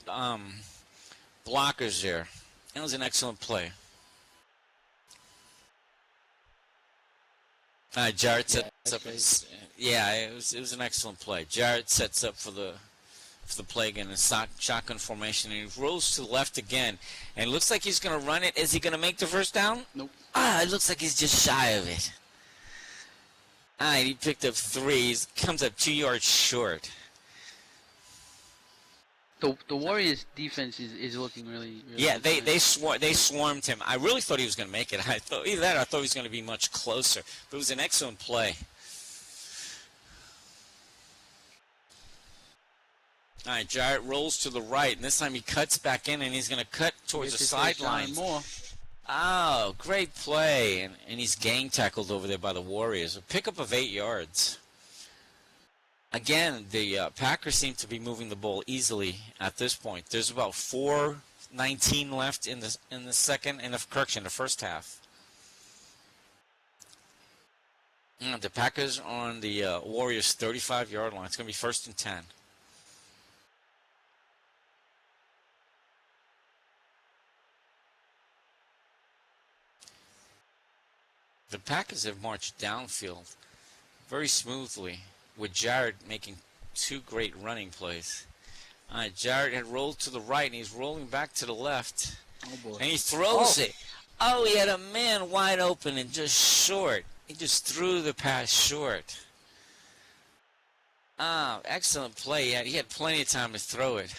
blockers there. That was an excellent play. Jarrett sets up. It was an excellent play. Jarrett sets up for the play again in shotgun formation, and he rolls to the left again, and it looks like he's going to run it. Is he going to make the first down? Nope. It looks like he's just shy of it. He picked up 3. He comes up 2 yards short. The Warriors' defense is looking really Yeah, good. they swarmed him. I really thought he was going to make it. I thought either that or I thought he was going to be much closer. But it was an excellent play. All right, Jarrett rolls to the right, and this time he cuts back in, and he's going to cut towards the sidelines. Oh, great play. And he's gang tackled over there by the Warriors. A pickup of 8 yards. Again, the Packers seem to be moving the ball easily at this point. There's about 4:19 left in the first half. And the Packers on the Warriors' 35-yard line. It's going to be 1st and 10. The Packers have marched downfield very smoothly, with Jared making 2 great running plays. All right, Jarrett had rolled to the right, and he's rolling back to the left. Oh boy. And he throws it. Oh, he had a man wide open and just short. He just threw the pass short. Ah, excellent play. He had plenty of time to throw it.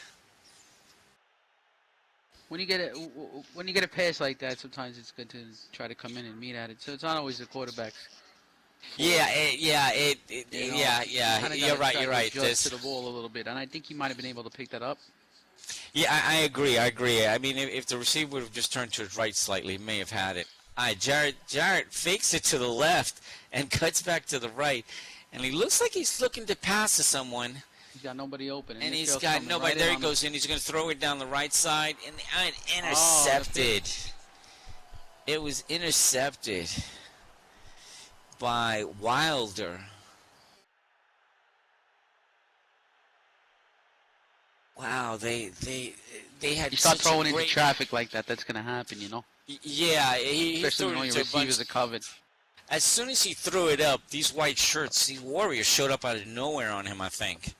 When you get a pass like that, sometimes it's good to try to come in and meet at it. So it's not always the quarterback's. Yeah, You know, yeah. kinda You're gotta right. try You're to right. adjust to the ball a little bit, and I think he might have been able to pick that up. Yeah, I agree. I mean, if the receiver would have just turned to his right slightly, he may have had it. All right, Jarrett fakes it to the left and cuts back to the right, and he looks like he's looking to pass to someone. He's got nobody open, And Nick he's Gale's got coming nobody. right There in he on goes in. He's going to throw it down the right side and intercepted. It was intercepted by Wilder. Wow, they had. You start such a throwing into great- traffic like that, that's gonna happen, you know. Yeah, he Especially threw when it all your into a bunch. receivers are covered. As soon as he threw it up, these white shirts, these Warriors showed up out of nowhere on him, I think.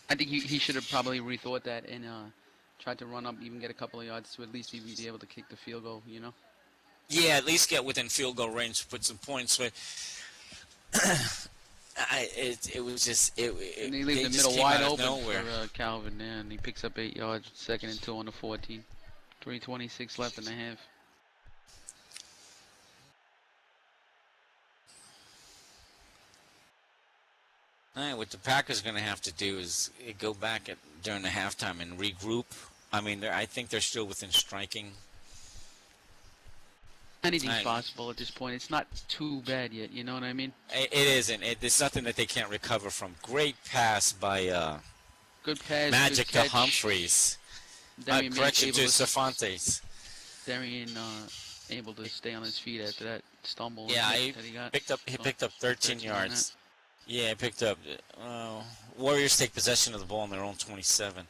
I think he should have probably rethought that and tried to run up, even get a couple of yards to at least even be able to kick the field goal, you know. Yeah, at least get within field goal range to put some points. But it was just And he leaves they the just middle came wide out of open nowhere. for Calvin there, and he picks up 8 yards, 2nd and 2 on the 14. 3:26 left in the half. All right, what the Packers are going to have to do is go back during the halftime and regroup. I mean, I think they're still within striking. Anything's Right. possible at this point. It's not too bad yet, you know what I mean? It isn't. It's nothing that they can't recover from. Great pass by Good pass, Magic good to catch. Humphreys. Darian Correction able to to Cervantes. Darian able to stay on his feet after that stumble and Yeah, hit that he got. He So, picked up 13 on yards. Yeah, he picked up. Warriors take possession of the ball on their own 27.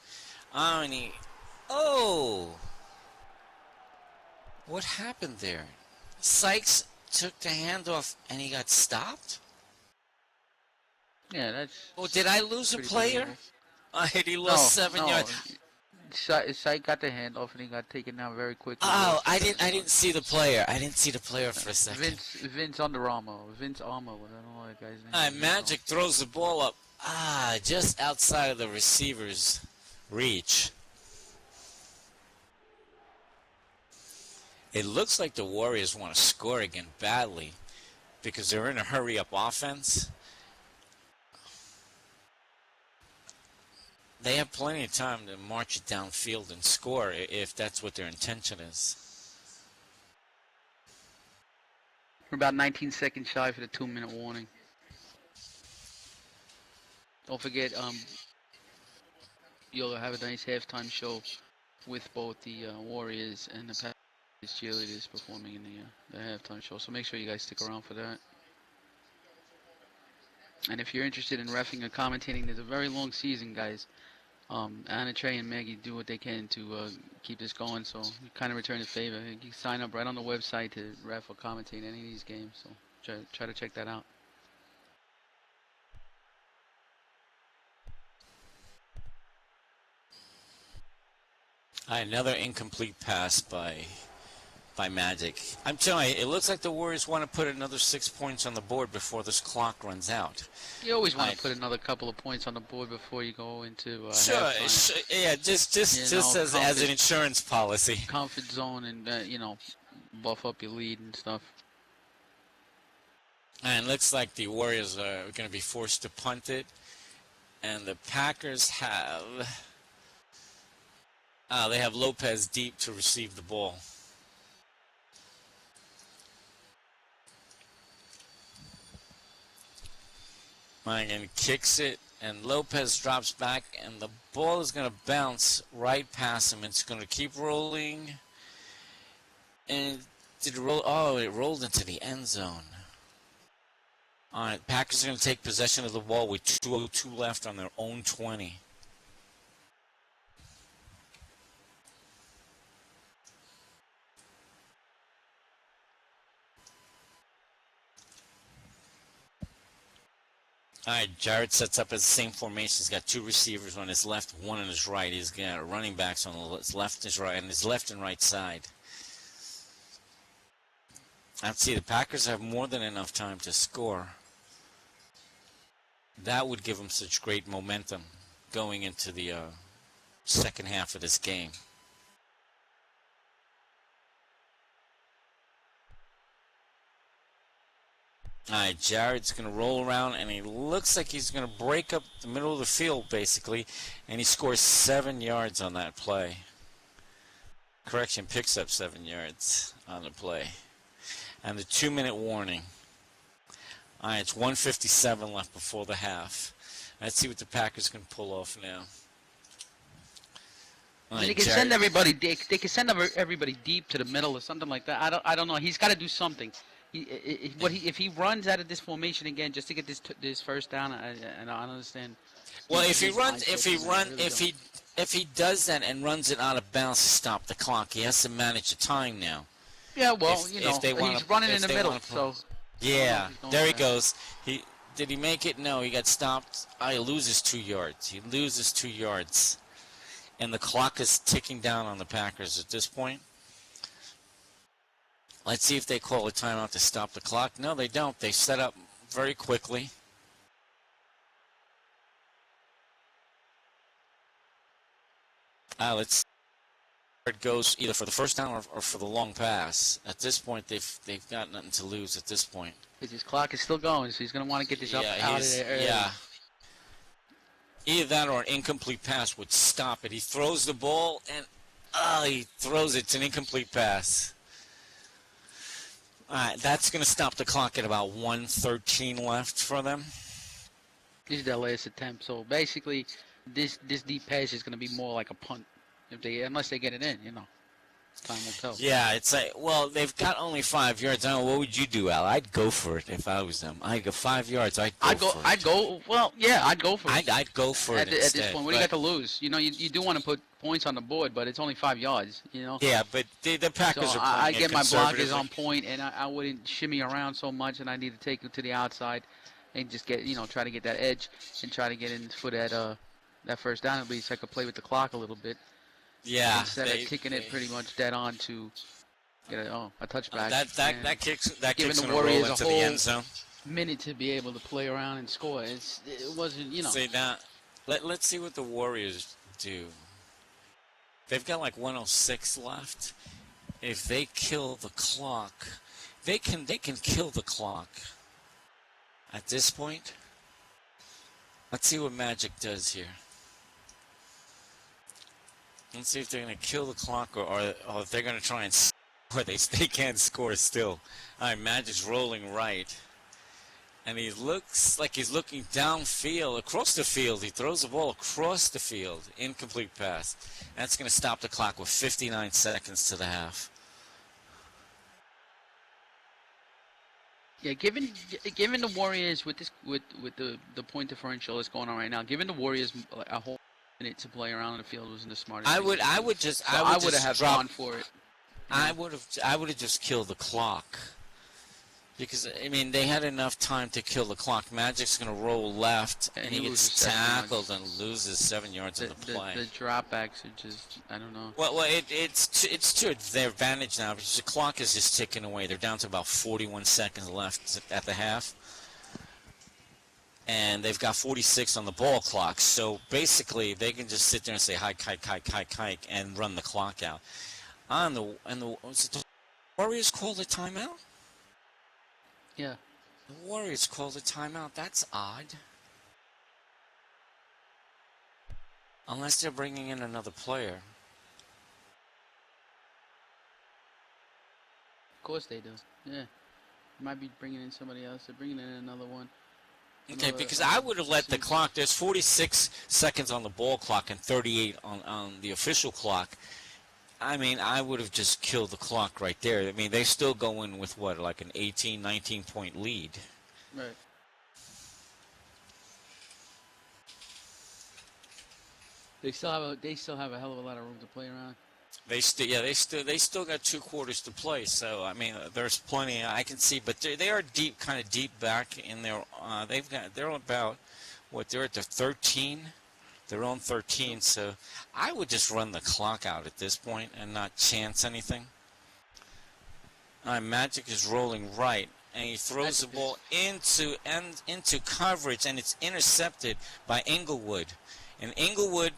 What happened there? Sykes took the handoff and he got stopped? Yeah, that's. Oh, did I lose a pretty player? believable. He lost 7 yards. Syke got the handoff and he got taken down very quickly. Oh, I didn't see the player. I didn't see the player for a second. Vince Under Armour. Vince Armour. I don't know that guy's name. Magic throws the ball up. Just outside of the receiver's reach. It looks like the Warriors want to score again badly because they're in a hurry-up offense. They have plenty of time to march it downfield and score if that's what their intention is. We're about 19 seconds shy for the 2-minute warning. Don't forget, you'll have a nice halftime show with both the Warriors and the Packers cheerleaders performing in the halftime show. So make sure you guys stick around for that. And if you're interested in reffing or commentating, there's a very long season, guys. Anna, Trey, and Maggie do what they can to keep this going, so you kind of return the favor. You can sign up right on the website to ref or commentate any of these games, so try to check that out. Another incomplete pass by Magic. I'm telling you, it looks like the Warriors want to put another 6 points on the board before this clock runs out. You always want to put another couple of points on the board before you go into Sure, yeah, just as an insurance policy. Comfort zone and buff up your lead and stuff. And it looks like the Warriors are going to be forced to punt it, and the Packers have they have Lopez deep to receive the ball. And kicks it, and Lopez drops back, and the ball is going to bounce right past him. It's going to keep rolling, and did it roll? Oh, it rolled into the end zone. All right, Packers are going to take possession of the ball with 2:02 left on their own 20. All right, Jared sets up his same formation. He's got two receivers on his left, one on his right. He's got running backs on his left, his right, and his left and right side. Let's see, the Packers have more than enough time to score. That would give them such great momentum going into the second half of this game. All right, Jared's going to roll around, and he looks like he's going to break up the middle of the field, basically, and he scores 7 yards on that play. Correction, picks up 7 yards on the play. And the 2-minute warning. All right, it's 1:57 left before the half. Let's see what the Packers can pull off now. All right, They can Jared- send everybody. They can send everybody deep to the middle or something like that. I don't know. He's got to do something. If he runs out of this formation again just to get this first down, I don't understand. Well, if he His runs, mindset, I really don't. if he does that and runs it out of bounds to stop the clock, he has to manage the time now. Yeah, well, if they wanna- he's running if in the they middle, wanna put- so. Yeah, he's going there he for that. goes. Did he make it? No, he got stopped. He loses 2 yards. He loses 2 yards, and the clock is ticking down on the Packers at this point. Let's see if they call a timeout to stop the clock. No, they don't. They set up very quickly. Let's. It goes either for the first down or for the long pass. At this point, they've got nothing to lose. At this point, His clock is still going, so he's going to want to get this out of there early. yeah. Either that or an incomplete pass would stop it. He throws the ball and he throws it. It's an incomplete pass. All right, that's going to stop the clock at about 1:13 left for them. This is their last attempt, so basically, this deep pass is going to be more like a punt, unless they get it in, Time will tell. Yeah, it's like, well, they've got only 5 yards. I don't know, what would you do, Al? I'd go for it if I was them. I'd go 5 yards. I'd go for it. I'd go. Well, yeah, I'd go for it. I'd go for it At this instead, point, what do you but- got to lose? You do want to put points on the board, but it's only 5 yards. Yeah, but the Packers So are I playing it get my blockers conservatively. on point, and I wouldn't shimmy around so much, and I need to take it to the outside, and just get try to get that edge and try to get in for that first down at least. So I could play with the clock a little bit Yeah, instead of kicking it pretty much dead on to get a touchback. and that kicks giving the gonna roll Warriors a into the whole- end zone. minute to be able to play around and score. It wasn't See now, let's see what the Warriors do. They've got like 106 left. If they kill the clock, they can kill the clock. At this point, let's see what Magic does here. Let's see if they're going to kill the clock or if they're going to try and score. They can't score still. All right, Magic's rolling right. And he looks like he's looking downfield, across the field. He throws the ball across the field. Incomplete pass. That's going to stop the clock with 59 seconds to the half. Yeah, given the Warriors with the point differential that's going on right now, given the Warriors a whole minute to play around in the field wasn't the smartest. I thing would to do. I would just So I would have just gone drop. for it. I would have just killed the clock. Because, I mean, they had enough time to kill the clock. Magic's going to roll left, And and he he loses gets 7 yards. tackled and loses 7 yards on the play. The dropbacks are just, I don't know. Well, it's to their advantage now because the clock is just ticking away. They're down to about 41 seconds left at the half. And they've got 46 on the ball clock. So, basically, they can just sit there and say, hike, and run the clock out. Was it the Warriors called a timeout? Yeah. The Warriors called a timeout. That's odd. Unless they're bringing in another player. Of course they do. Yeah. Might be bringing in somebody else. They're bringing in another one. Okay, because I would have let the clock. There's 46 seconds on the ball clock and 38 on the official clock. I mean, I would have just killed the clock right there. I mean, they still go in with what, like an 18, 19-point lead. Right. They still have a hell of a lot of room to play around. They still got 2 quarters to play. So I mean, there's plenty I can see, but they are deep, kind of deep back in their. They're about what they're at the 13, their own 13. So I would just run the clock out at this point and not chance anything. Magic is rolling right, and he throws the ball into coverage, and it's intercepted by Inglewood, and Inglewood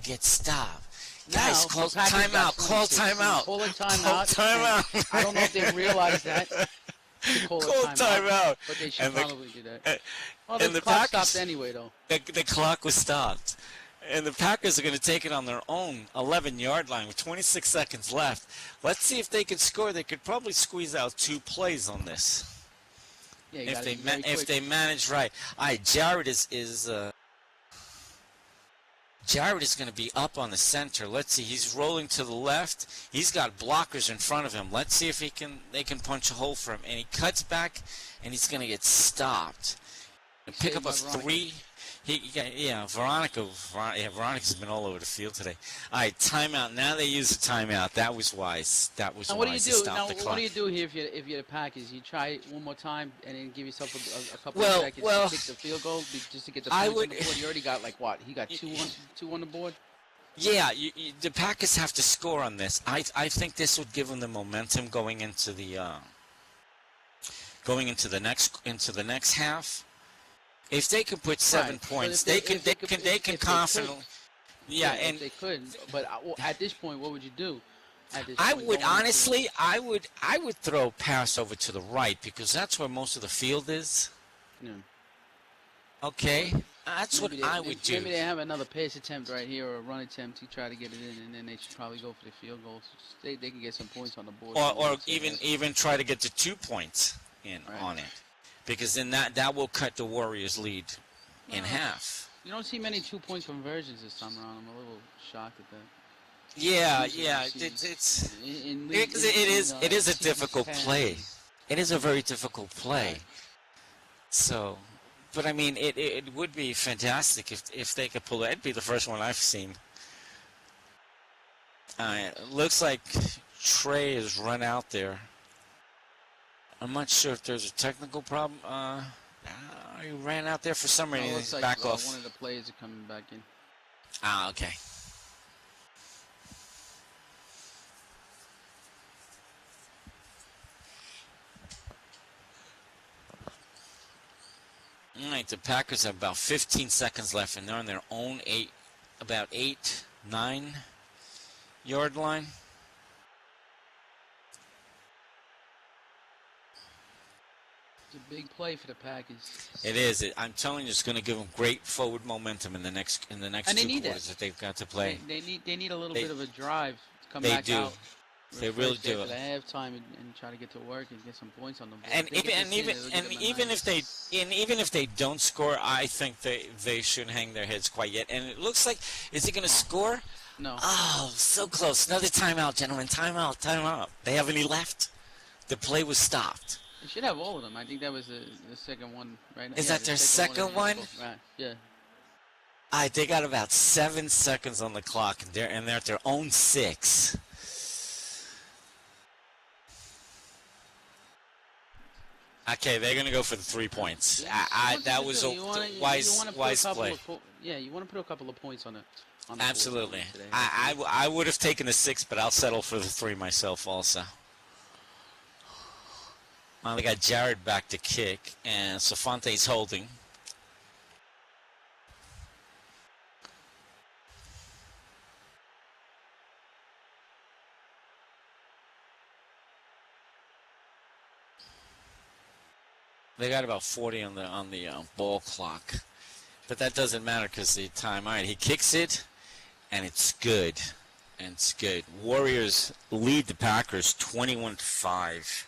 gets stopped. Guys, call timeout. Call timeout. Call a timeout. Call timeout. I don't know if they realize that. Call timeout. But they should probably do that. Well, and the clock stopped anyway, though. The clock was stopped. And the Packers are going to take it on their own 11-yard line with 26 seconds left. Let's see if they can score. They could probably squeeze out 2 plays on this. Yeah, if they manage right. All right, Jared is going to be up on the center. Let's see. He's rolling to the left. He's got blockers in front of him. Let's see if they can punch a hole for him. And he cuts back, and he's going to get stopped. Pick up a 3. Veronica's been all over the field today. All right, timeout. Now they use a timeout. That was wise. That was wise to stop the clock. What do you do here if you're the Packers? You try it one more time and then give yourself a couple of seconds to kick the field goal just to get the points on the board. You already got like what? He got two on the board. Yeah, the Packers have to score on this. I think this would give them the momentum going into the next half. If they can put 7 points, they can confidently. Yeah, and they could. But at this point, what would you do? I would honestly, I would throw a pass over to the right because that's where most of the field is. Yeah. Okay, that's what I would do. Maybe they have another pass attempt right here or a run attempt to try to get it in, and then they should probably go for the field goal. So they can get some points on the board. Or even try to get to 2 points on it. Because then that will cut the Warriors' lead in half. You don't see many 2-point conversions this time around. I'm a little shocked at that. Yeah. It is a difficult play. It is a very difficult play. So, but I mean, it would be fantastic if they could pull it. It'd be the first one I've seen. It looks like Trey has run out there. I'm not sure if there's a technical problem. He ran out there for some reason. He's like, back off. One of the players are coming back in. Okay. All right, the Packers have about 15 seconds left, and they're on their own 9-yard line. It's a big play for the Packers. It is. I'm telling you, it's going to give them great forward momentum in the next 2 quarters that they've got to play. They need a little bit of a drive to come back out. They really do. At halftime and try to get to work and get some points on the board. And even if they don't score, I think they shouldn't hang their heads quite yet. And it looks like, is he going to score? No. Oh, so close. Another timeout, gentlemen. Timeout. They have any left? The play was stopped. They should have all of them. I think that was the second one right now. Is that their second one? Right. Yeah. They got about 7 seconds on the clock, and they're at their own 6. Okay, they're going to go for the 3 points. That was a wise play. You want to put a couple of points on it. Absolutely. I would have taken the 6, but I'll settle for the 3 myself also. They got Jared back to kick, and Safante's holding. They got about 40 on the ball clock, but that doesn't matter because the time. All right, he kicks it, and it's good. Warriors lead the Packers 21-5.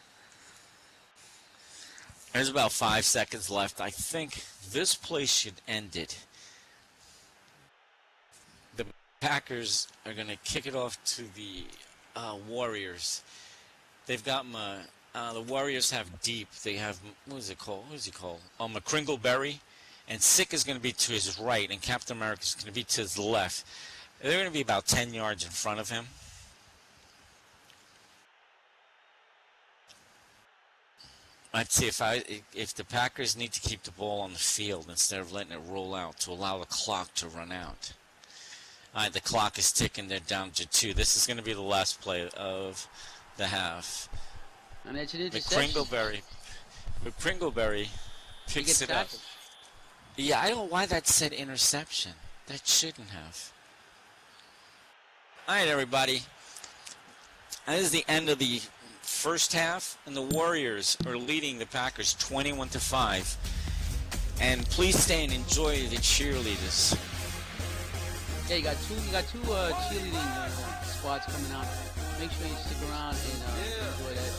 There's about 5 seconds left. I think this play should end it. The Packers are going to kick it off to the Warriors. They've got the Warriors have deep. They have, what is he called? McCringleberry. And Sick is going to be to his right, and Captain America is going to be to his left. They're going to be about 10 yards in front of him. I'd see if the Packers need to keep the ball on the field instead of letting it roll out to allow the clock to run out. All right, the clock is ticking. They're down to 2. This is going to be the last play of the half. And it's an interception. McCringleberry He picks gets it up. tackled. Yeah, I don't know why that said interception. That shouldn't have. All right, everybody. That is the end of the first half, and the Warriors are leading the Packers 21-5. And please stay and enjoy the cheerleaders. Yeah, you got two cheerleading squads coming out. Make sure you stick around and enjoy that.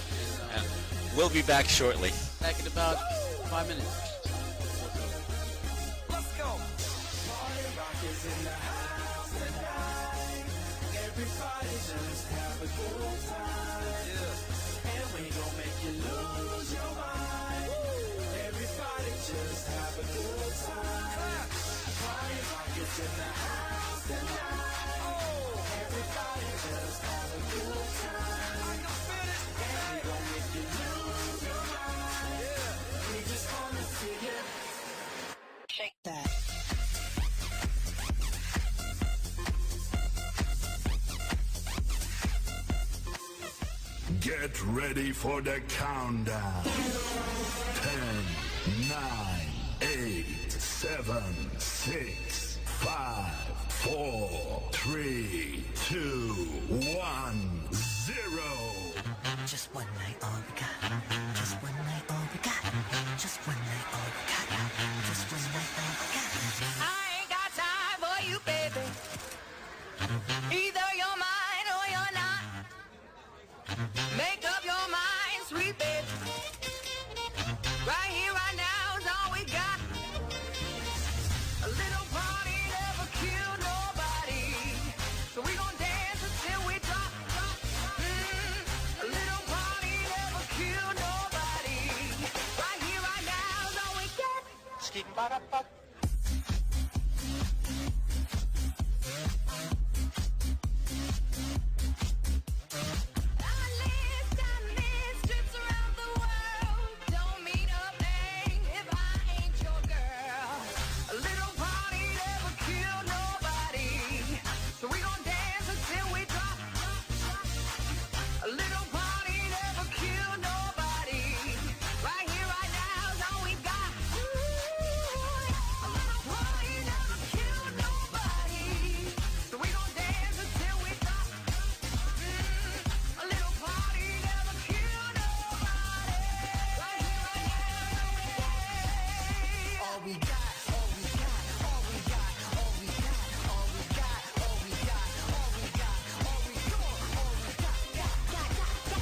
And, We'll be back shortly. back in about 5 minutes. Get ready for the countdown. 10, 9, 8, 7, 6, 5, 4, 3, 2, 1, 0. Just one night, all we got. Just one night, all we got. Just one night, all we got. Just one night, all we got. I ain't got time for you, baby. Either you're mine or you're not. Make up your mind, sweet baby. Right here, right now is all we got. A little party never killed nobody. So we gon' dance until we drop. A little party never killed nobody. Right here, right now is all we got. Trips around the world don't mean a thing if I ain't your girl. A little party never killed nobody, so we gon' dance until we drop. A little party never killed nobody. Right here, right now is all we got. A little party never killed nobody, so we gon' dance until we drop. A little party never killed nobody. Right here, right now. All we got, all we got, all we got, all we got, all we got, all we got, all we got, all we come on, all we got.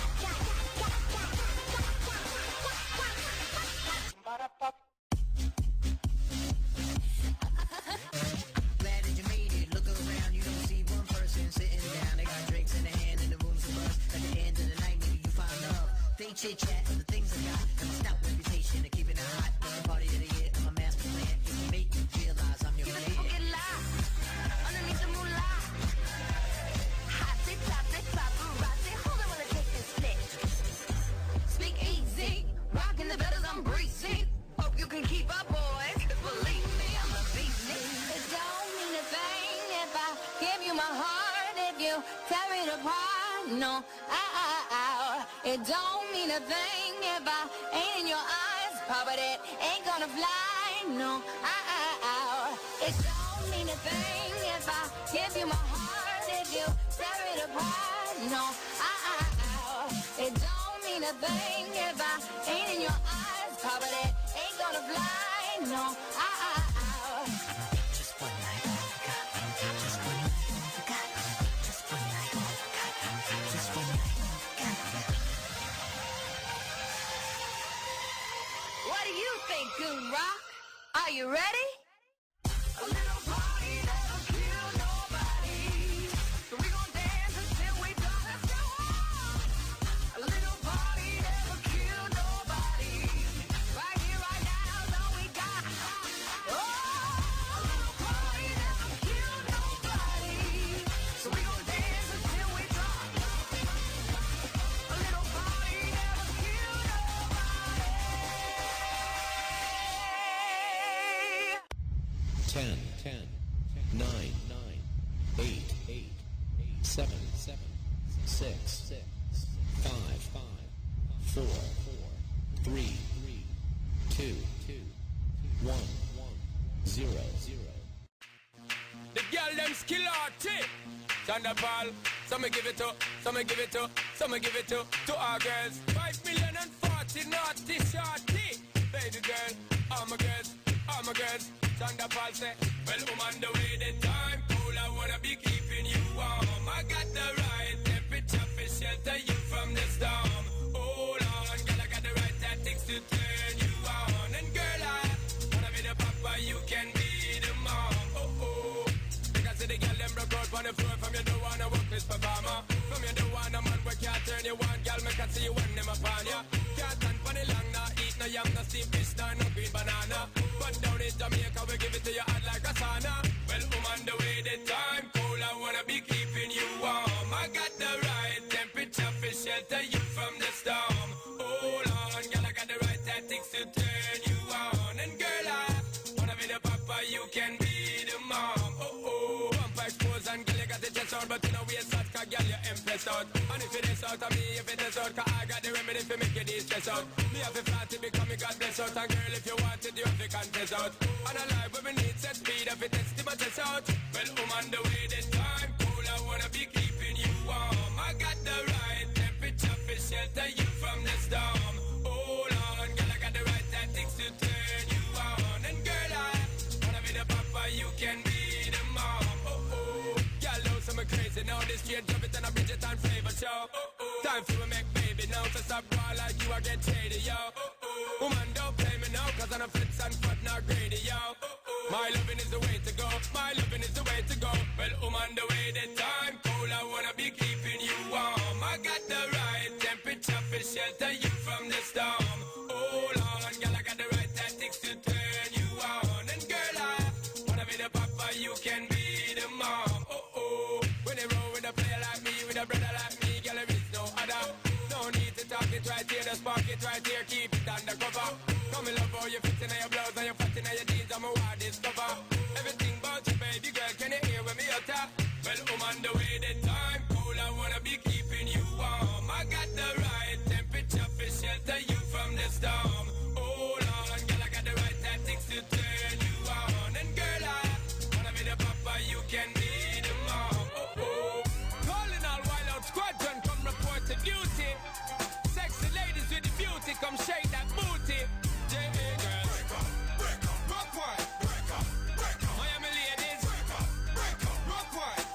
Glad that you made it. Look around, you don't see one person sitting down. They got drinks in their hand and the room's a buzz. At the end of the night, maybe you find love. They chit chat for the things I got. And my stout reputation of keeping it hot. The party of the year, I'm a master plan. You can make you realize I'm your man. Get live underneath the moonlight. Hot it, top it, paparazzi. Hold on while I take this flick. Speak easy, rocking the betters, I'm breezy. Hope you can keep up, boys. Believe me, I'm a beast. It don't mean a thing if I give you my heart, if you tear it apart. No, it don't mean a thing if I ain't in your eyes. Papa, that ain't gonna fly. No, it don't mean a thing if I give you my heart, if you tear it apart. No, it don't mean a thing if I ain't in your eyes. Papa, that ain't gonna fly. No, Just one night, all we got. Just one night, all we got. Just one night, all we got. Just one night, all we got. what do you think, Goon Rock? Are you ready? A little party never killed nobody, so we gon' dance until we drop. Let's go. A little party never killed nobody. Right here, right now is all we got. Oh, a little party never killed nobody, so we gon' dance until we drop. A little party never killed nobody. 10, 9, 8, 7, 6, 5, 4, 3, 2, 1, 0. The girl them skill arty. Thunderball. Some give it to, some give it to, some give it to our girls. 5 million and 40 naughty shorty. Baby girl, all my girls, all my girls. Thunderball say, well, I'm on the way, the time cool. I wanna be keeping you warm. I got the right temperature for shelter you from the storm. Hold on, girl, I got the right tactics to turn you on. And girl, I wanna be the papa, you can be the mom. See the girl them broke out on the floor. From you don't wanna work this performer. From you don't want a man where can't turn you on. Girl, make I see you when them upon ya. Can't stand for the long, nah eat no yam, no steamed fish, nah no green banana. But down in Jamaica we give it to you hot like a sauna. Well, on the way, the time cool. I wanna be keeping you warm. I got the right temperature for shelter you from the storm. Hold on, girl, I got the right tactics to turn you on. And girl, I wanna be the papa, you can be the mom. And girl, you got the chest out, but you know we ain't such, cause girl, you impressed out. And if it is out of me, if it is out, cause I got the remedy for make you de-stress out. Me have a flat to become me God bless out. And girl, if you want it, you have to contest out. And a life where we need set speed, if it test my test out. Well, I'm on the way, the time cool. I wanna be keeping you warm. I got the right temperature for shelter you from the storm. Hold on, girl, I got the right tactics to turn you on. And girl, I wanna be the papa, you can be the mom. So me crazy now, this straight drop it and a Bridget and flavor show. Time for me make baby now, so stop ball like you, I get shady, yo. Woman, don't play me now, cause I'm a fits and fat, not greedy, yo. My loving is the way to go, my loving is the way to go. Well, on the way, the time cool, I wanna be keeping you warm. I got the right temperature for shelter you from the storm. Hold on, girl, I got the right tactics to turn you on. And girl, I wanna be the papa, you can be the mom. When they roll with a player like me, with a brother like me, girl, there is no other. No need to talk it right here, just park it right here, keep it undercover. Come and love how you fit in your blouse and you fat in your jeans, I'm a wild discover. Everything about you, baby girl, can you hear when me utter? Well, I'm on the way, the time cool, I wanna be keeping you warm. I got the right temperature for shelter you from the storm. Hold on, girl, I got the right tactics to turn you on. And girl, I wanna be the papa, you can be the mom. Calling all wild out squadron, come report to duty. Sexy ladies with the beauty, come shake that booty. J.A. girls, rock wide. Miami ladies, rock wide.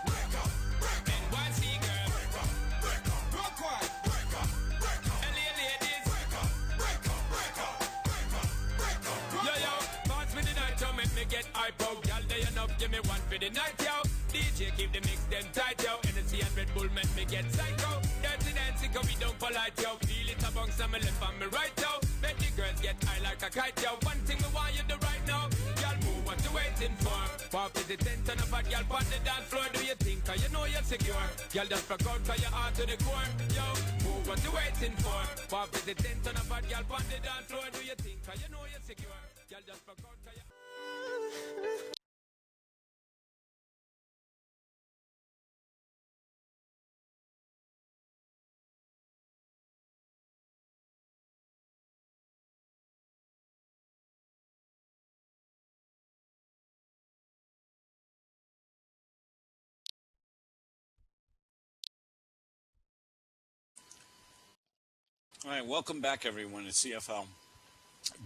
NYC girls, rock wide. LA ladies, yo yo, pass me the night, yo, make me get hype out. Y'all day enough, give me one for the night, yo. DJ keep the mix them tight, yo. Energy and Red Bull make me get psycho. Dirty dancing, cause we don't polite, yo. Feel it amongst some left and me right, yo. Make the girls get high like a kite, yo. One thing we want you to right now. Y'all move, what you waiting for? Pop is the tent and a bad y'all on the dance floor. Do you think, cause you know you're secure? Y'all just rock out, cause you're hard to the core. Yo, move, what you waiting for? Pop is the tent and a bad y'all on the dance floor. Do you think, cause you know you're secure? Y'all just rock out, cause you're... All right, welcome back, everyone, to CFL.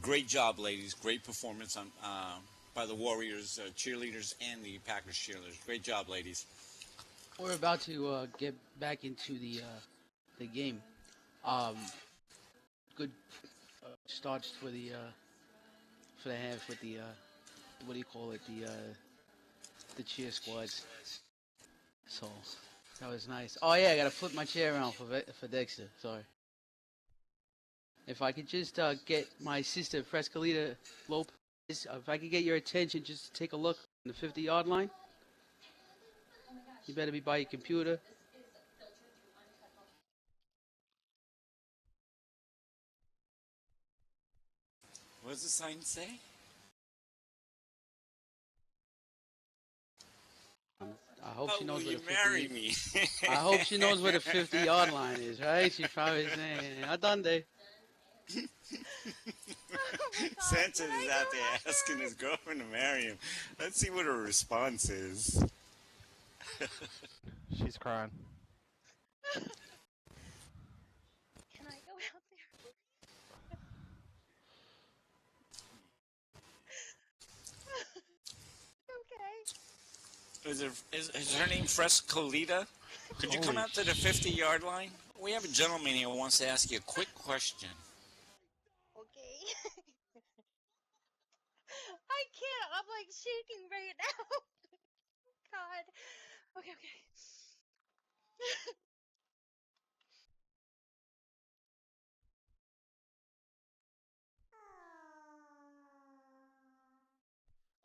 Great job, ladies. Great performance on by the Warriors cheerleaders and the Packers cheerleaders. Great job, ladies. We're about to get back into the game. Good starts for the half with the what do you call it, the cheer squads. So that was nice. Oh yeah, I gotta flip my chair around for Dexter. Sorry. If I could just get my sister Frescolita Lopez, if I could get your attention, just take a look on the 50-yard line. You better be by your computer. What does the sign say? I hope she Oh, knows will where you the marry 50. me? I hope she knows where the 50-yard line is, right? She's probably saying, "I done there." Sanchez is out there asking his girlfriend to marry him. Let's see what her response is. She's crying. Can I go out there? Okay. Is her name Frescolita? Could you come out to the 50-yard line? We have a gentleman here who wants to ask you a quick question. Okay. I can't. I'm like shaking right now. God. Okay, okay.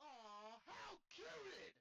Aw, how cute!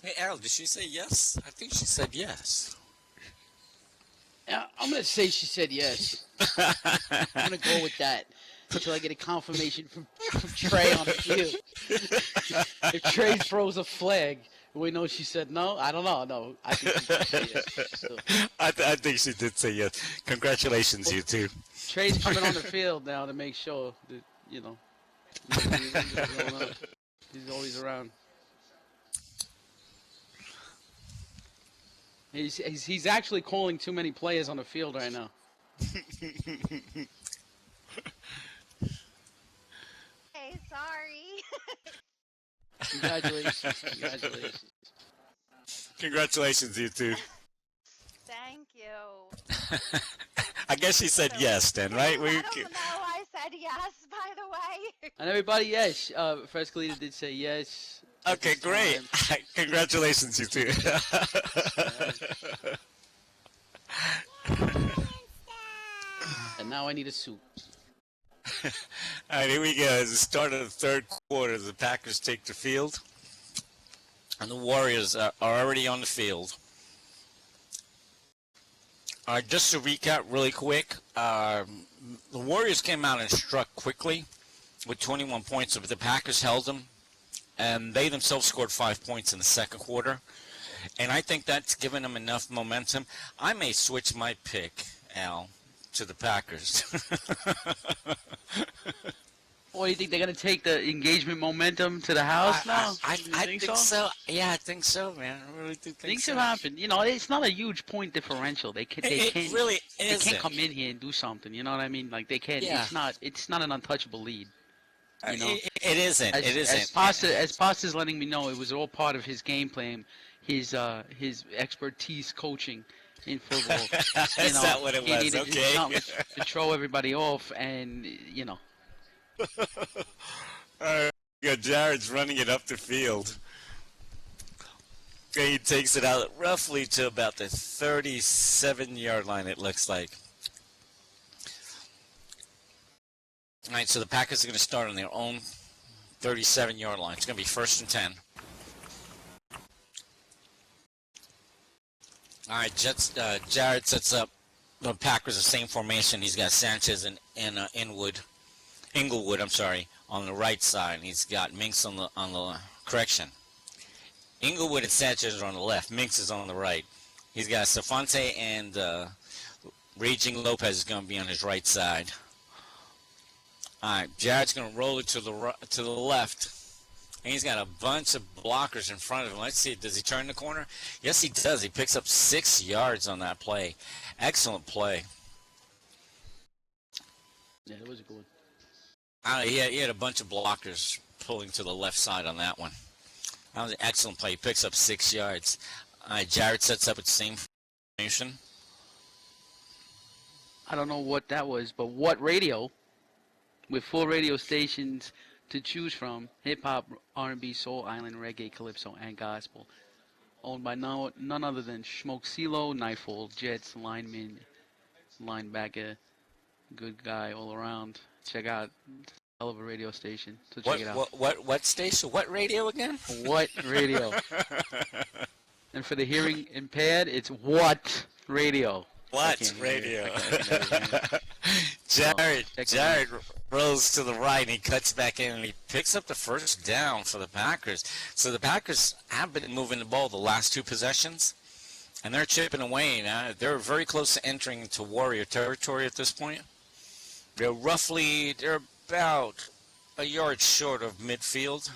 Hey, Al, did she say yes? I think she said yes. Yeah, I'm gonna say she said yes. I'm gonna go with that until I get a confirmation from Trey on the field. If Trey throws a flag, we know she said no. I don't know. No, I think she did say yes. So, I think she did say yes. Congratulations, you two. Trey's coming on the field now to make sure that he's always around. He's actually calling too many players on the field right now. Hey, sorry. Congratulations. Congratulations. Congratulations, you two. Thank you. I guess she said yes then, right? I don't know. I said yes, by the way. And everybody, yes. Frescolita did say yes. Okay, great. Congratulations, you two. And now I need a suit. All right, here we go. At the start of the third quarter, the Packers take the field, and the Warriors are already on the field. Just to recap really quick, the Warriors came out and struck quickly with 21 points, but the Packers held them, and they themselves scored 5 points in the second quarter. And I think that's given them enough momentum. I may switch my pick, Al, to the Packers. What do you think they're gonna take the engagement momentum to the house now? I think so. Yeah, I think so, man. I really do think Things so. have happened. You know, it's not a huge point differential. They can't. It really They isn't. can't come in here and do something. You know what I mean? Like they can't. Yeah. It's not an untouchable lead. You know? It isn't. As, It isn't. As Pasta's letting me know, it was all part of his game plan, his expertise coaching in football. Is that what it he was? needed Okay. something to throw everybody off, and you know. Jared's running it up the field. Okay, he takes it out roughly to about the 37-yard line, it looks like. All right, so the Packers are going to start on their own 37-yard line. It's going to be 1st and 10. All right, Jared sets up the Packers the same formation. He's got Sanchez and Inglewood, on the right side. He's got Minks on the correction. Inglewood and Sanchez are on the left. Minks is on the right. He's got Stephante and Raging Lopez is going to be on his right side. All right, Jared's going to roll it to the left. And he's got a bunch of blockers in front of him. Let's see, does he turn the corner? Yes, he does. He picks up 6 yards on that play. Excellent play. Yeah, that was a good one. He had a bunch of blockers pulling to the left side on that one. That was an excellent play. He picks up 6 yards. Jared sets up at the same formation. I don't know what that was, but what radio, with 4 radio stations to choose from, hip-hop, R&B, soul, island, reggae, calypso, and gospel, owned by none other than Smoke CeeLo, Nightfall, Jets, lineman, linebacker, good guy all around. Check out, hell of a radio station, so check it out. What station? What radio again? What radio? And for the hearing impaired, it's what radio. What radio? Jared rolls to the right and he cuts back in and he picks up the first down for the Packers. So the Packers have been moving the ball the last 2 possessions, and they're chipping away. Now they're very close to entering into Warrior territory at this point. They're about a yard short of midfield.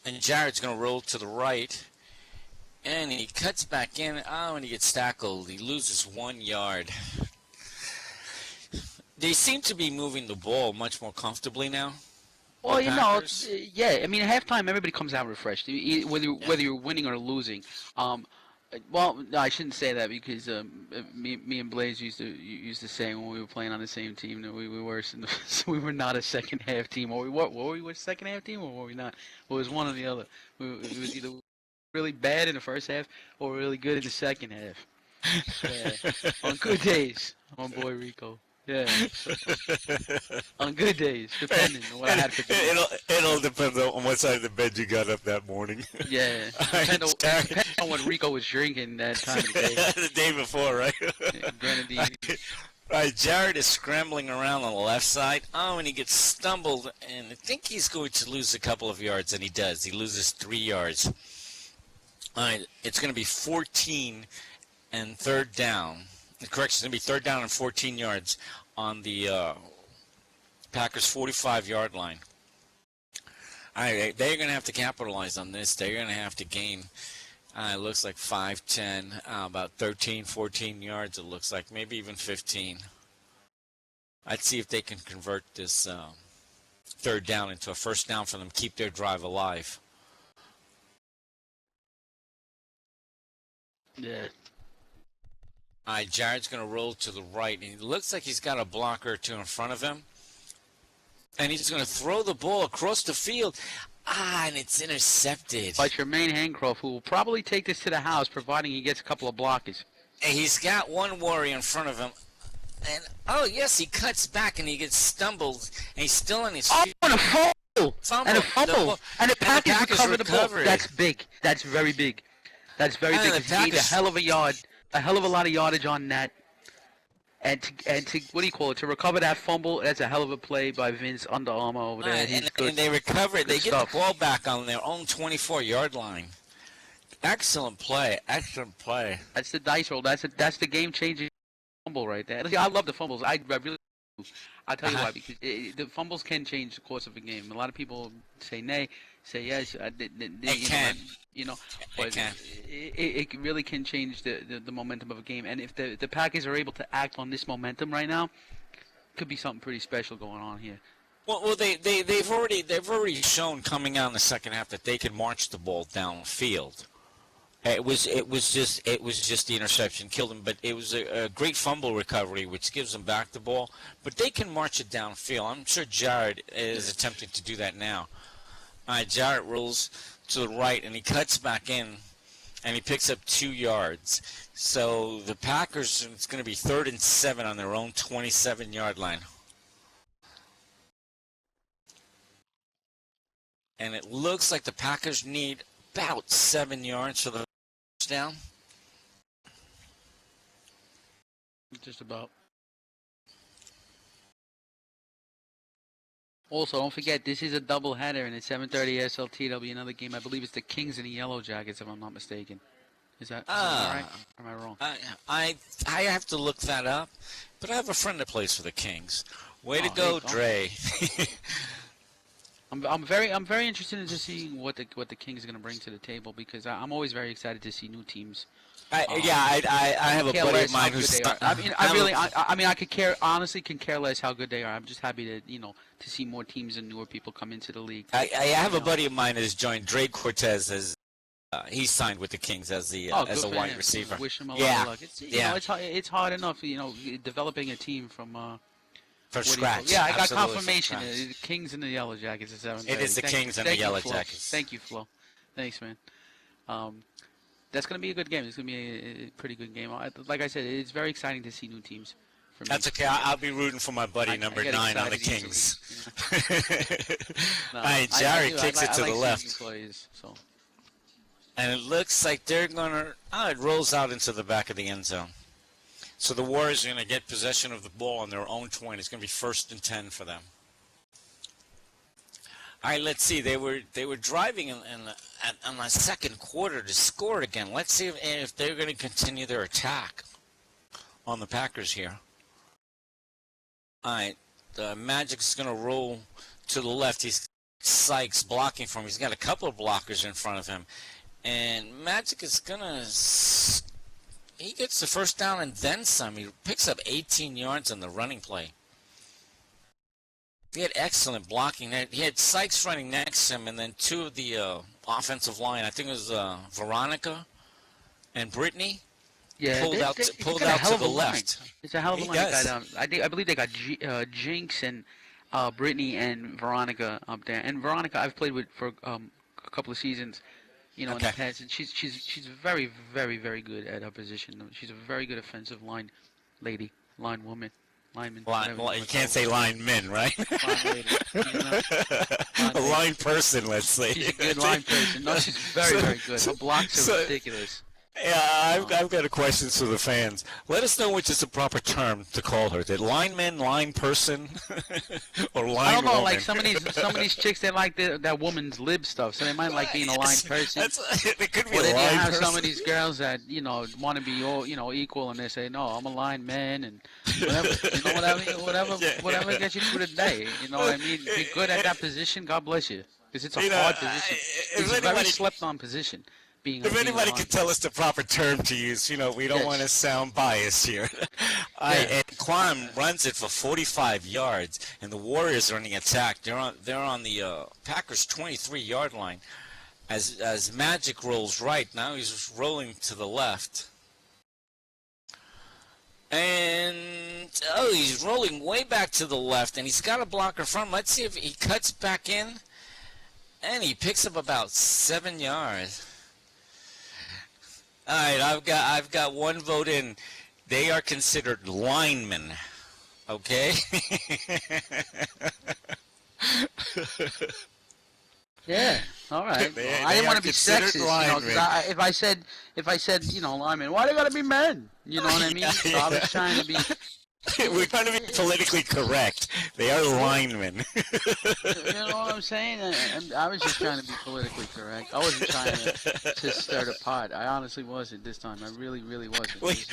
And Jared's going to roll to the right. And he cuts back in. Oh, and he gets tackled. He loses 1 yard. They seem to be moving the ball much more comfortably now. Well, yeah. I mean, at halftime, everybody comes out refreshed, whether you're winning or losing. Well, no, I shouldn't say that because me and Blaze used to say when we were playing on the same team that we were not a second half team, or we were a second half team, or were we not? Well, it was one or the other. It was either really bad in the first half or really good in the second half. Yeah. On good days, my boy Rico. Yeah. On good days, depending on what I had for dinner. It all depends on what side of the bed you got up that morning. Yeah. Depends on what Rico was drinking that time of the day. The day before, right? Grenadine. Right, Jared is scrambling around on the left side. Oh, and he gets stumbled, and I think he's going to lose a couple of yards, and he does. He loses 3 yards. All right, it's going to be 14 and third down. Correction, it's going to be 3rd down and 14 yards on the Packers' 45-yard line. All right, they're going to have to capitalize on this. They're going to have to gain, it looks like 5, 10, about 13, 14 yards, it looks like, maybe even 15. I'd see if they can convert this 3rd down into a 1st down for them, keep their drive alive. Yeah. All right, Jared's going to roll to the right, and it looks like he's got a blocker or 2 in front of him. And he's going to throw the ball across the field. And it's intercepted. By Tremaine Hancroft, who will probably take this to the house, providing he gets a couple of blockers. And he's got one Warrior in front of him. And, oh, yes, he cuts back, and he gets stumbled, and he's still on his feet. Oh, and a fumble! And a fumble! And the Packers recover the ball. That's big. That's very big. That's very big. He needs a hell of a yard. A hell of a lot of yardage on that, and to what do you call it? To recover that fumble, that's a hell of a play by Vince Under Armour over there. And they recover it. They get the ball back on their own 24-yard line. Excellent play. Excellent play. That's the dice roll. That's the game-changing fumble right there. I love the fumbles. I really do. I'll tell you why. Because the fumbles can change the course of a game. A lot of people say nay, say yes. It can. But it really can change the momentum of a game. And if the Packers are able to act on this momentum right now, could be something pretty special going on here. Well, they've already shown coming out in the second half that they can march the ball downfield. It was just the interception killed them, but it was a great fumble recovery, which gives them back the ball. But they can march it downfield. I'm sure Jared is attempting to do that now. All right, Jared rolls to the right, and he cuts back in, and he picks up 2 yards. So the Packers, it's going to be 3rd and 7 on their own 27-yard line. And it looks like the Packers need about 7 yards for the down. Just about. Also, don't forget, this is a doubleheader, and it's 7:30 SLTW. Another game. I believe it's the Kings and the Yellow Jackets, if I'm not mistaken. Is that right? Or am I wrong? I have to look that up, but I have a friend that plays for the Kings. Way to there go, you go. Dre. I'm very interested in just seeing what the Kings are going to bring to the table, because I'm always very excited to see new teams. I have a buddy of mine who's. I could honestly care less how good they are. I'm just happy to see more teams and newer people come into the league. I have a buddy of mine who's joined Dre Cortez as he signed with the Kings as a wide receiver. Wish him a lot of luck. It's hard enough, developing a team from scratch. Yeah, I got Absolutely confirmation. The Kings and the Yellow Jackets is 7:30. It is the Kings and the Yellow Jackets. Thank you, Flo. Thanks, man. That's going to be a good game. It's going to be a pretty good game. Like I said, it's very exciting to see new teams. For me. That's okay. I'll be rooting for my buddy number 9 on the Kings. All right, Jerry kicks it to the left. Players, so. And it looks like they're going to... it rolls out into the back of the end zone. So the Warriors are going to get possession of the ball on their own 20. It's going to be 1st and 10 for them. All right, let's see. They were driving in the second quarter to score again. Let's see if they're going to continue their attack on the Packers here. All right, the Magic's going to roll to the left. He's Sykes blocking for him. He's got a couple of blockers in front of him. And Magic is going to... He gets the first down and then some. He picks up 18 yards on the running play. He had excellent blocking. He had Sykes running next to him, and then 2 of the offensive line, I think it was Veronica and Brittany, pulled out to the left. It's a hell of a line. I believe they got Jinx and Brittany and Veronica up there. And Veronica, I've played with for a couple of seasons, in the past, and she's very, very, very good at her position. She's a very good offensive lineman. You can't say lineman, right? A line person, let's say. She's a good line person. No, she's very, very good. Her blocks are ridiculous. Yeah, I've got a question for the fans. Let us know which is the proper term to call her. Is it lineman, line person, or line I don't know, woman? like some of these chicks, they like that woman's lib stuff, so they might like being a line person. It could be or a then line you have person. some of these girls that, want to be all, equal, and they say, no, I'm a line man, and whatever gets you through the day. You know what I mean? Be good at that position, God bless you. Because it's a hard position. It's a very slept-on position. If anybody could tell us the proper term to use, we don't want to sound biased here. And Quam runs it for 45 yards, and the Warriors are on the attack. They're on the Packers' 23-yard line. As Magic rolls right, now he's rolling to the left. And, he's rolling way back to the left, and he's got a blocker from. Let's see if he cuts back in, and he picks up about 7 yards. All right, I've got one vote in. They are considered linemen, okay? Yeah, all right. I didn't want to be sexist, if I said, linemen, why they gotta be men? You know what I mean? So I was trying to be. We're trying to be politically correct. They are linemen. You know what I'm saying? I was just trying to be politically correct. I wasn't trying to stir the pot. I honestly wasn't this time. I really, really wasn't.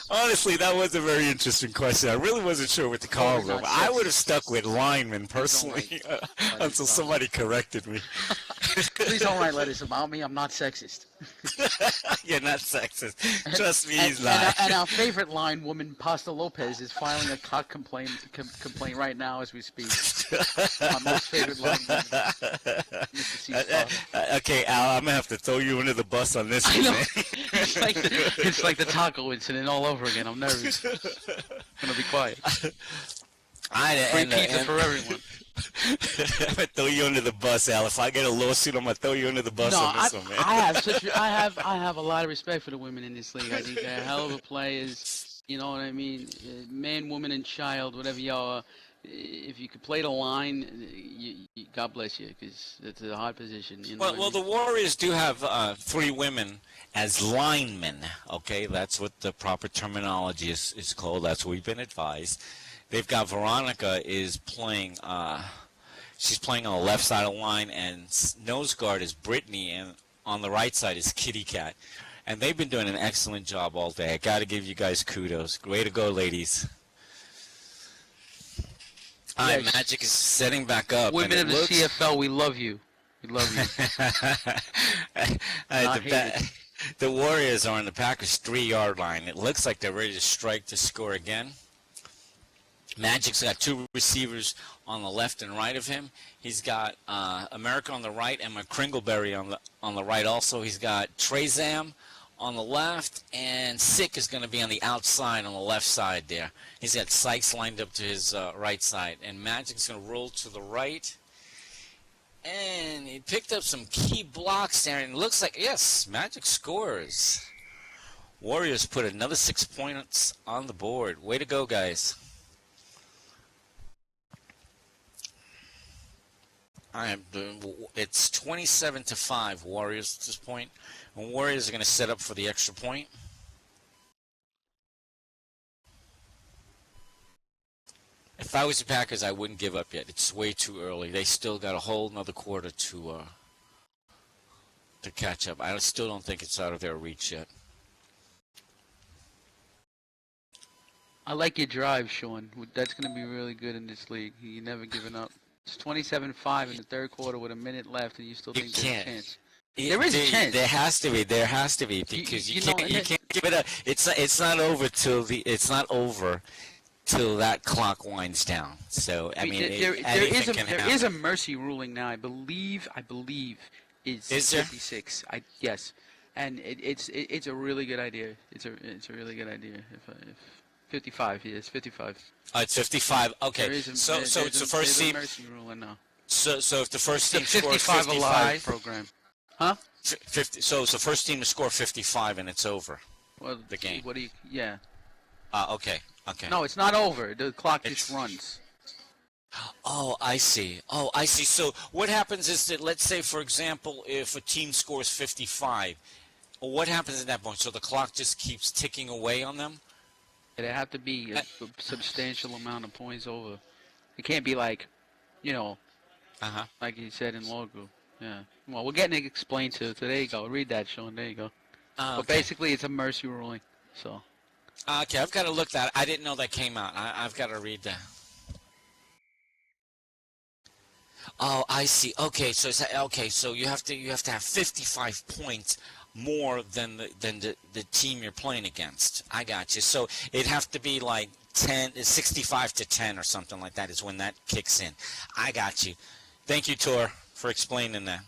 Honestly, that was a very interesting question. I really wasn't sure what to call them. I would have stuck with linemen personally until somebody corrected me. Please don't write letters about me. I'm not sexist. You're not sexist. Trust me, he's not. And our favorite line woman, Pasta Lopez, is filing a cock complaint right now as we speak. My most favorite line woman, Mr. C. Okay, Al, I'm going to have to throw you under the bus on this one. It's like the taco incident all over again. I'm nervous. I'm going to be quiet. Free pizza for everyone. I'm gonna throw you under the bus, Al. If I get a lawsuit, I'm gonna throw you under the bus on this one, man. I have a lot of respect for the women in this league. I think they're hell of a players. You know what I mean? Man, woman, and child, whatever you are. If you could play the line, God bless you, because it's a hard position. You know well, the Warriors do have 3 women as linemen. Okay, that's what the proper terminology is called. That's what we've been advised. They've got Veronica is playing She's playing on the left side of the line, and nose guard is Brittany, and on the right side is Kitty Cat. And they've been doing an excellent job all day. I got to give you guys kudos. Way to go, ladies. All right, Magic is setting back up. Women of the CFL, we love you. We love you. The Warriors are on the Packers' 3-yard line. It looks like they're ready to strike to score again. Magic's got 2 receivers on the left and right of him. He's got America on the right and McCringleberry on the right also. He's got Trezam on the left, and Sick is going to be on the outside on the left side there. He's got Sykes lined up to his right side. And Magic's going to roll to the right. And he picked up some key blocks there, and it looks like, yes, Magic scores. Warriors put another 6 points on the board. Way to go, guys. It's 27-5 Warriors at this point. And Warriors are going to set up for the extra point. If I was the Packers, I wouldn't give up yet. It's way too early. They still got a whole another quarter to catch up. I still don't think it's out of their reach yet. I like your drive, Sean. That's going to be really good in this league. You never giving up. It's 27-5 in the third quarter with a minute left, and you still think there's a chance. There is a chance. There has to be. There has to be because you can't give it up. It's not over till that clock winds down. So I mean, there is a mercy ruling now. I believe is 56. Yes, and it's a really good idea. It's a really good idea. If 55, yes, 55. It's 55. Okay, so it's the first team. Mercy ruling now. So if the first team scores 55 alive program, huh? 50. So it's the first team to score 55 and it's over. Well, the game. What do you? Yeah. Okay. No, it's not over. The clock just runs. Oh, I see. So what happens is that, let's say, for example, if a team scores 55, what happens at that point? So the clock just keeps ticking away on them? It'd have to be a substantial amount of points over. It can't be like, like you said in law group. Yeah. Well, we're getting it explained to. So there you go. Read that, Sean. There you go. But basically, it's a mercy ruling. So. Okay, I've got to look that. I didn't know that came out. I've got to read that. Oh, I see. Okay, so you have to have 55 points more than the team you're playing against. I got you. So it'd have to be like 65-10 or something like that is when that kicks in. I got you. Thank you, Tor, for explaining that.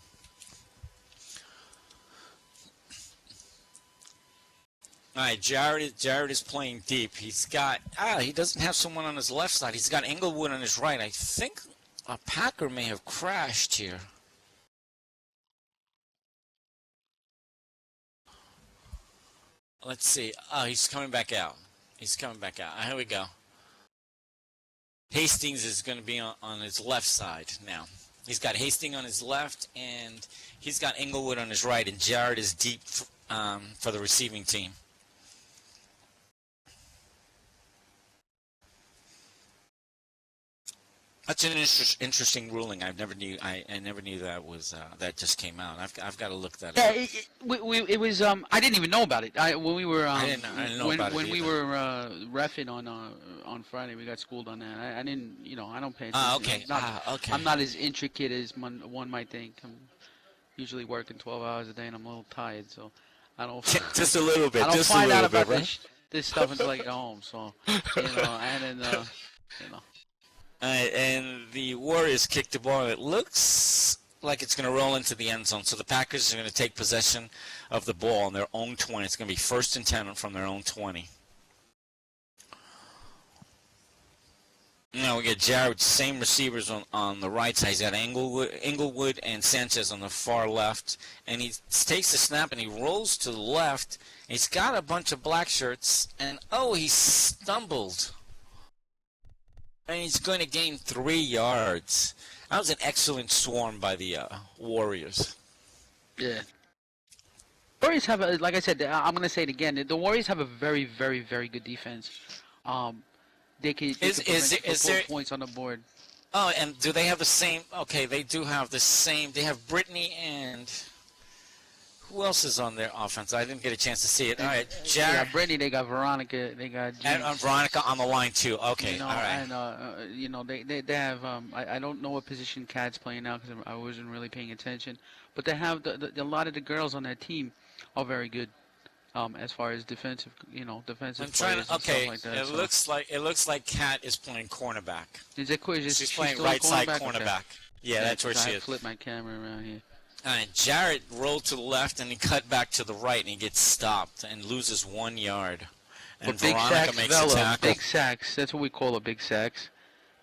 All right, Jared is playing deep. He's got he doesn't have someone on his left side. He's got Englewood on his right. I think a Packer may have crashed here. Let's see. Oh, he's coming back out. Here we go. Hastings is going to be on his left side now. He's got Hastings on his left, and he's got Englewood on his right, and Jared is deep for the receiving team. That's an interesting ruling. I never knew that was that just came out. I've got to look that up. It was. I didn't even know about it. When we were. I didn't know about it when we were reffing on Friday, we got schooled on that. I didn't. I don't pay attention. Okay. Okay. I'm not as intricate as one might think. I'm usually working 12 hours a day, and I'm a little tired, so I don't. Just a little bit. I don't just find a little out about bit, right? this stuff until I get home. So and then And the Warriors kicked the ball. It looks like it's going to roll into the end zone. So the Packers are going to take possession of the ball on their own 20. It's going to be 1st and 10 from their own 20. Now we get Jared, same receivers on the right side. He's got Englewood and Sanchez on the far left. And he takes the snap and he rolls to the left. He's got a bunch of black shirts. And, he stumbled. And he's going to gain 3 yards. That was an excellent swarm by the Warriors. Yeah. Warriors have, like I said, I'm going to say it again. The Warriors have a very, very, very good defense. They can put points on the board. Oh, and do they have the same? Okay, they do have the same. They have Brittany and who else is on their offense? I didn't get a chance to see it. All right, They Jared got Brittany, they got Veronica, they got and Jinx. Veronica on the line too. Okay, You know, all right. and you know, they have I don't know what position Kat's playing now because I wasn't really paying attention, but they have a lot of the girls on that team are very good. As far as defensive, defensive I'm trying players to. and Okay, stuff like that. it looks like Kat is playing cornerback. She's playing still right side cornerback? Okay. cornerback. Yeah, that's where I she is. flip my camera around here. All right, Jarrett rolled to the left and he cut back to the right and he gets stopped and loses 1 yard. And But big Veronica sacks, makes a Vela, tackle. big sacks. That's what we call a big sacks.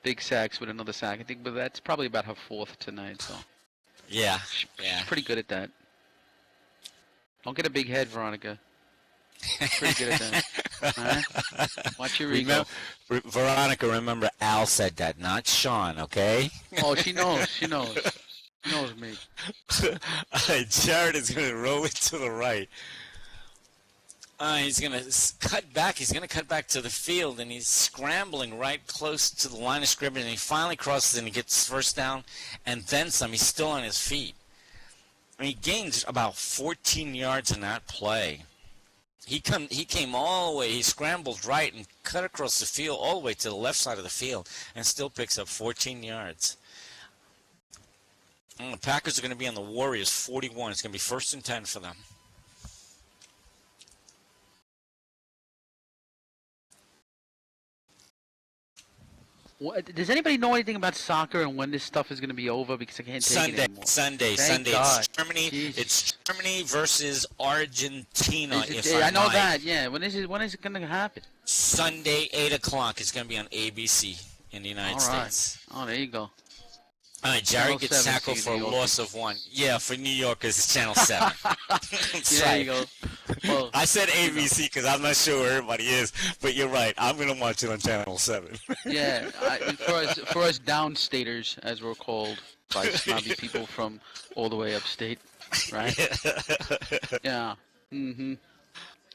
Big sacks with another sack. I think, but that's probably about her fourth tonight. So Yeah, she's yeah. pretty good at that. Don't get a big head, Veronica. Pretty good at that. All right? Watch your ego. Veronica, remember Al said that, not Sean, okay? Oh, she knows. She knows. She knows me. Jared is going to roll it to the right. He's going to cut back. He's going to cut back to the field, and he's scrambling right close to the line of scrimmage, and he finally crosses and he gets first down, and then some. He's still on his feet. I mean, he gains about 14 yards in that play. He came all the way. He scrambled right and cut across the field all the way to the left side of the field and still picks up 14 yards. And the Packers are going to be on the Warriors 41. It's going to be 1st and 10 for them. Does anybody know anything about soccer and when this stuff is going to be over? Because I can't take it anymore. Sunday. Thank God. It's Germany. Jesus. It's Germany versus Argentina. I know that. Yeah. When is it going to happen? Sunday, 8 o'clock. It's going to be on ABC in the United States. Oh, there you go. All right, Jared gets 7, tackled so for a New loss of 1. Yeah, for New Yorkers, it's Channel 7. That's There right. you go. Well, I said ABC because I'm not sure where everybody is, but you're right. I'm going to watch it on Channel 7. yeah. For us downstaters, as we're called by snobby people from all the way upstate, right? Yeah. Mm-hmm.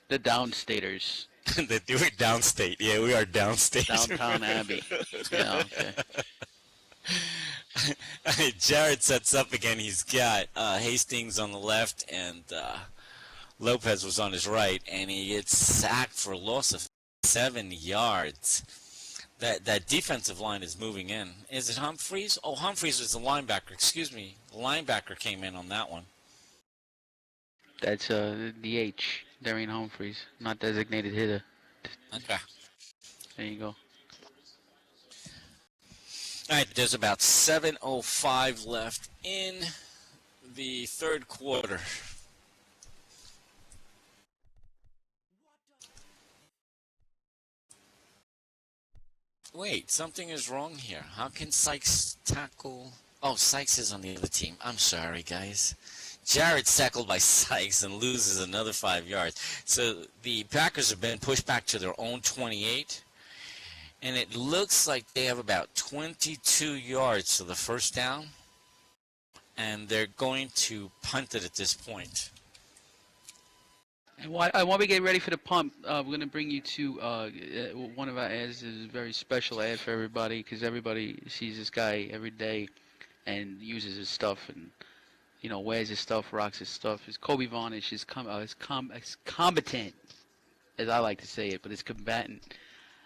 The downstaters. They do it downstate. Yeah, we are downstate. Downtown Abbey. Yeah, okay. Jared sets up again. He's got Hastings on the left and Lopez was on his right, and he gets sacked for a loss of 7 yards. That defensive line is moving in. Is it Humphreys? Oh, Humphreys was the linebacker. Excuse me. The linebacker came in on that one. That's the H, Darian Humphreys, not designated hitter. Okay. There you go. All right, there's about 7:05 left in the third quarter. Wait, something is wrong here. How can Sykes tackle? Oh, Sykes is on the other team. I'm sorry, guys. Jared's tackled by Sykes and loses another 5 yards. So the Packers have been pushed back to their own 28. And it looks like they have about 22 yards to the first down. And they're going to punt it at this point. And while we get ready for the punt, we're going to bring you to one of our ads. Is a very special ad for everybody because everybody sees this guy every day and uses his stuff and wears his stuff, rocks his stuff. His Kobe Varnish is combatant, as I like to say it, but it's combatant.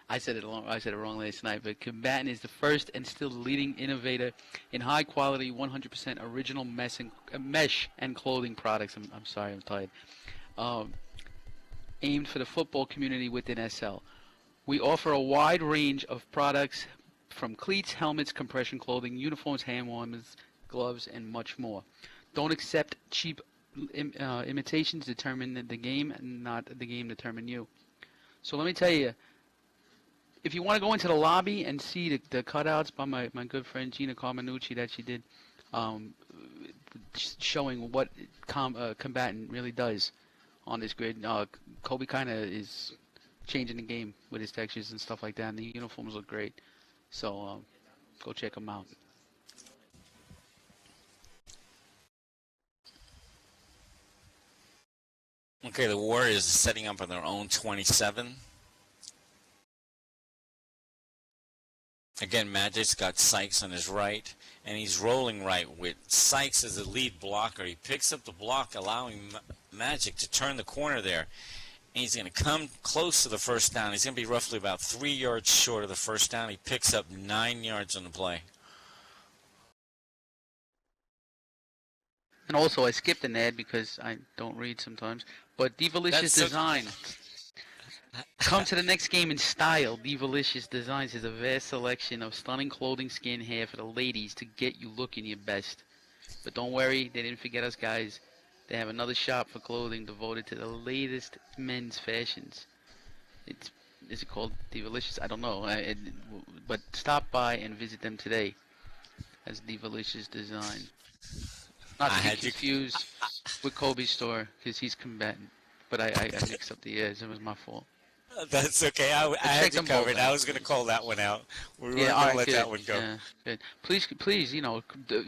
I said it wrong last night, but Combatant is the first and still leading innovator in high-quality, 100% original mesh and clothing products. I'm sorry, I'm tired. Aimed for the football community within SL. We offer a wide range of products from cleats, helmets, compression clothing, uniforms, hand warmers, gloves, and much more. Don't accept cheap imitations. Determine the game, and not the game determine you. So let me tell you, if you want to go into the lobby and see the cutouts by my good friend Gina Carminucci that she did, showing what Combatant really does on this grid, Kobe kind of is changing the game with his textures and stuff like that, and the uniforms look great. So go check them out. Okay, the Warriors are setting up on their own 27. Again, Magic's got Sykes on his right, and he's rolling right with Sykes as the lead blocker. He picks up the block, allowing Magic to turn the corner there. And he's going to come close to the first down. He's going to be roughly about 3 yards short of the first down. He picks up 9 yards on the play. And also, I skipped an ad because I don't read sometimes. But Divalicious Design. Come to the next game in style. Divalicious Designs is a vast selection of stunning clothing, skin, hair for the ladies to get you looking your best. But don't worry, they didn't forget us guys. They have another shop for clothing devoted to the latest men's fashions. Is it called Divalicious? I don't know. But stop by and visit them today as Divalicious Design. Not to be confused with Kobe's store because he's combatant. But I mixed up the ads. It was my fault. That's okay. I had you covered. I was going to call that one out. We weren't going to let that one go. Yeah, good. Please,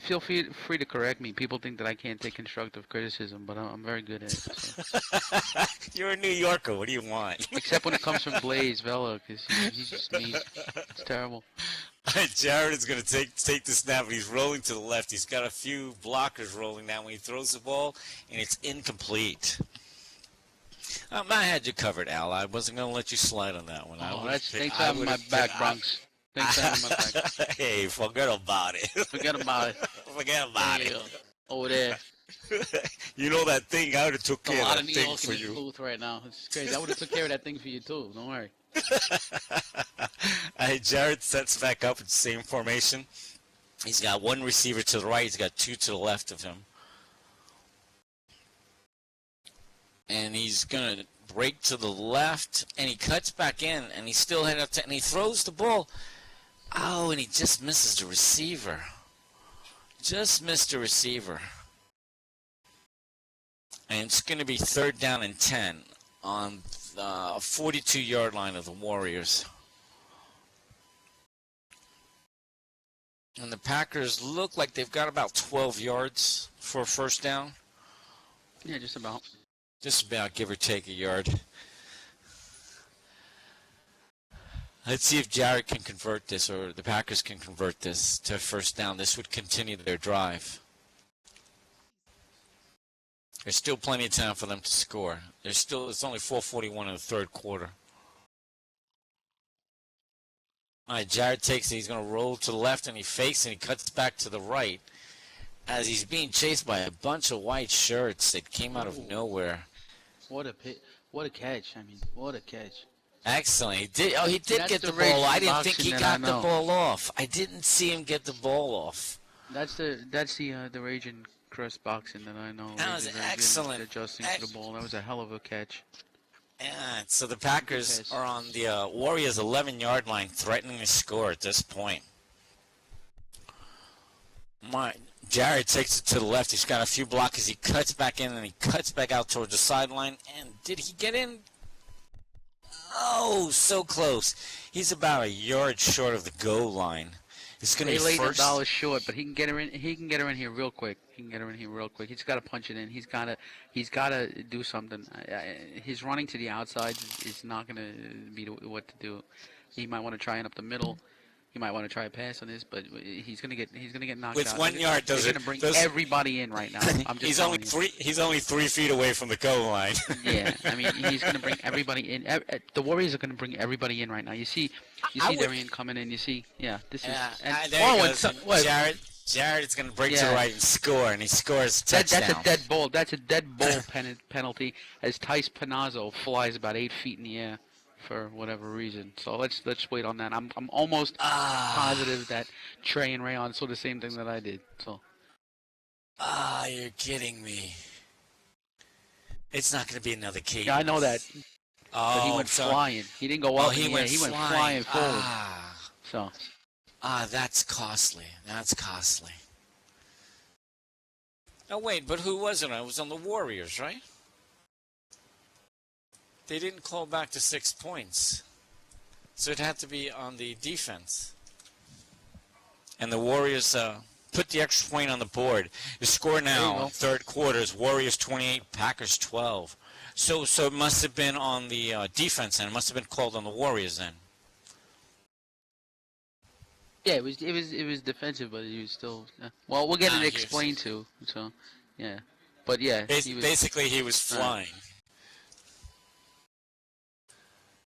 feel free to correct me. People think that I can't take constructive criticism, but I'm very good at it. So. You're a New Yorker. What do you want? Except when it comes from Blaze Vela, because he's just mean. It's terrible. Jared is going to take the snap, and he's rolling to the left. He's got a few blockers rolling down when he throws the ball, and it's incomplete. I had you covered, Al. I wasn't going to let you slide on that one. Thanks for having my back, Bronx. Thanks for having my back. Hey, forget about it. Forget about it. Forget about it. Over there. You know that thing? I would have took care of that thing for you. A lot of me booth right now. It's crazy. I would have took care of that thing for you too. Don't worry. Jared sets back up in the same formation. He's got one receiver to the right. He's got two to the left of him. And he's going to break to the left, and he cuts back in, and he's still headed up to, and he throws the ball. Oh, and he just misses the receiver. Just missed the receiver. And it's going to be 3rd down and 10 on the 42-yard line of the Warriors. And the Packers look like they've got about 12 yards for a first down. Yeah, just about. Just about, give or take a yard. Let's see if Jared can convert this, or the Packers can convert this to first down. This would continue their drive. There's still plenty of time for them to score. It's only 4:41 in the third quarter. All right, Jared takes it. He's going to roll to the left, and he fakes, and he cuts back to the right as he's being chased by a bunch of white shirts that came out of nowhere. What a catch. I mean, what a catch. Excellent. He did get the ball. I didn't think he got the ball off. I didn't see him get the ball off. That's the Raging Crest boxing that I know. That was excellent. Adjusting to the ball. That was a hell of a catch. Yeah, so the Packers are on the Warriors' 11-yard line, threatening to score at this point. Jared takes it to the left. He's got a few blockers. He cuts back in, and he cuts back out towards the sideline. And did he get in? Oh, so close. He's about a yard short of the goal line. It's going to be first. $8 short, but he can get her in. He can get her in here real quick. He's got to punch it in. He's got to do something. His running to the outside is not going to be what to do. He might want to try it up the middle. He might want to try a pass on this, but he's gonna get knocked with out. With 1 yard, they're gonna bring everybody in right now. He's only 3 feet away from the goal line. Yeah, I mean he's gonna bring everybody in. The Warriors are gonna bring everybody in right now. You see Darian coming in. You see, this is. Jared is gonna break to the right and score, and he scores a touchdown. That's a dead ball. That's a dead ball penalty. As Tice Panazzo flies about 8 feet in the air. For whatever reason, so let's wait on that. I'm almost positive that Trey and Rayon saw the same thing that I did. So. You're kidding me. It's not going to be another case. Yeah, I know that. But he went flying. He didn't go up. He went flying forward. So. That's costly. That's costly. Oh wait, but who was it? It was on the Warriors, right? They didn't call back to 6 points. So it had to be on the defense. And the Warriors put the extra point on the board. The score now, third quarter, is Warriors 28, Packers 12. So it must have been on the defense, and it must have been called on the Warriors then. Yeah, it was defensive, but he was still. Well, we'll get Nah, it he was- explained too. So, yeah, but yeah, he was. Basically, he was flying.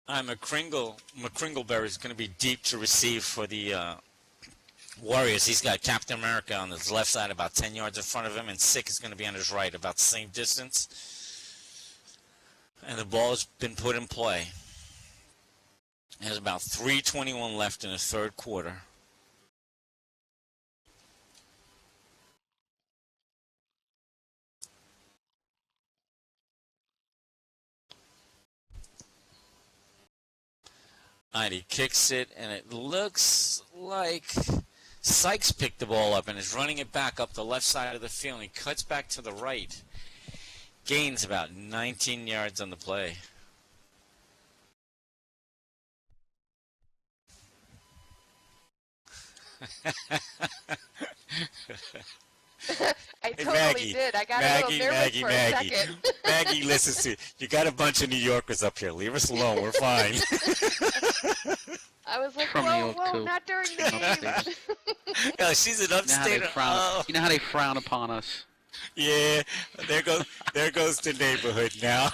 McCringleberry is going to be deep to receive for the Warriors. He's got Captain America on his left side, about 10 yards in front of him, and Sick is going to be on his right, about the same distance. And the ball's been put in play. There's about 3:21 left in the third quarter. All right, he kicks it, and it looks like Sykes picked the ball up and is running it back up the left side of the field. He cuts back to the right. Gains about 19 yards on the play. I Hey, totally Maggie, did. I got Maggie, a little nervous Maggie, for a Maggie. second. Maggie, listen to you. You got a bunch of New Yorkers up here. Leave us alone. We're fine. I was like, From New whoa, York, whoa, too. not during the game. Yeah, she's an You know how they upstate. frown. Oh, You know how they frown upon us. yeah. There goes the neighborhood now.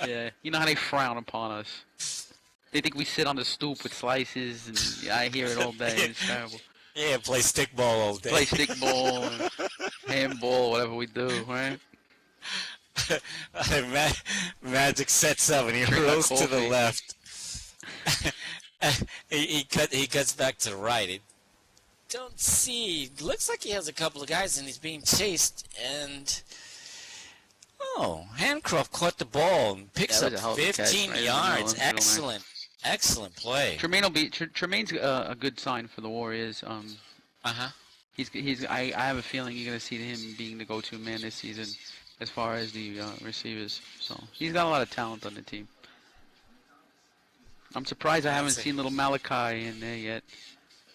Yeah, you know how they frown upon us. They think we sit on the stoop with slices, and yeah, I hear it all day. It's terrible. Yeah, play stickball all day. Play stickball, and handball, whatever we do, right? Magic sets up and he Drink my rolls to the coffee. left. he cuts back to the right. It don't see. Looks like he has a couple of guys and he's being chased. And Handcroft caught the ball and picks Yeah, up that was a hell of a catch, 15 right in the middle, yards. middle line. Excellent play. Tremaine's a good sign for the Warriors. I have a feeling you're gonna see him being the go-to man this season, as far as the receivers. So he's got a lot of talent on the team. I'm surprised I haven't seen little Malachi in there yet.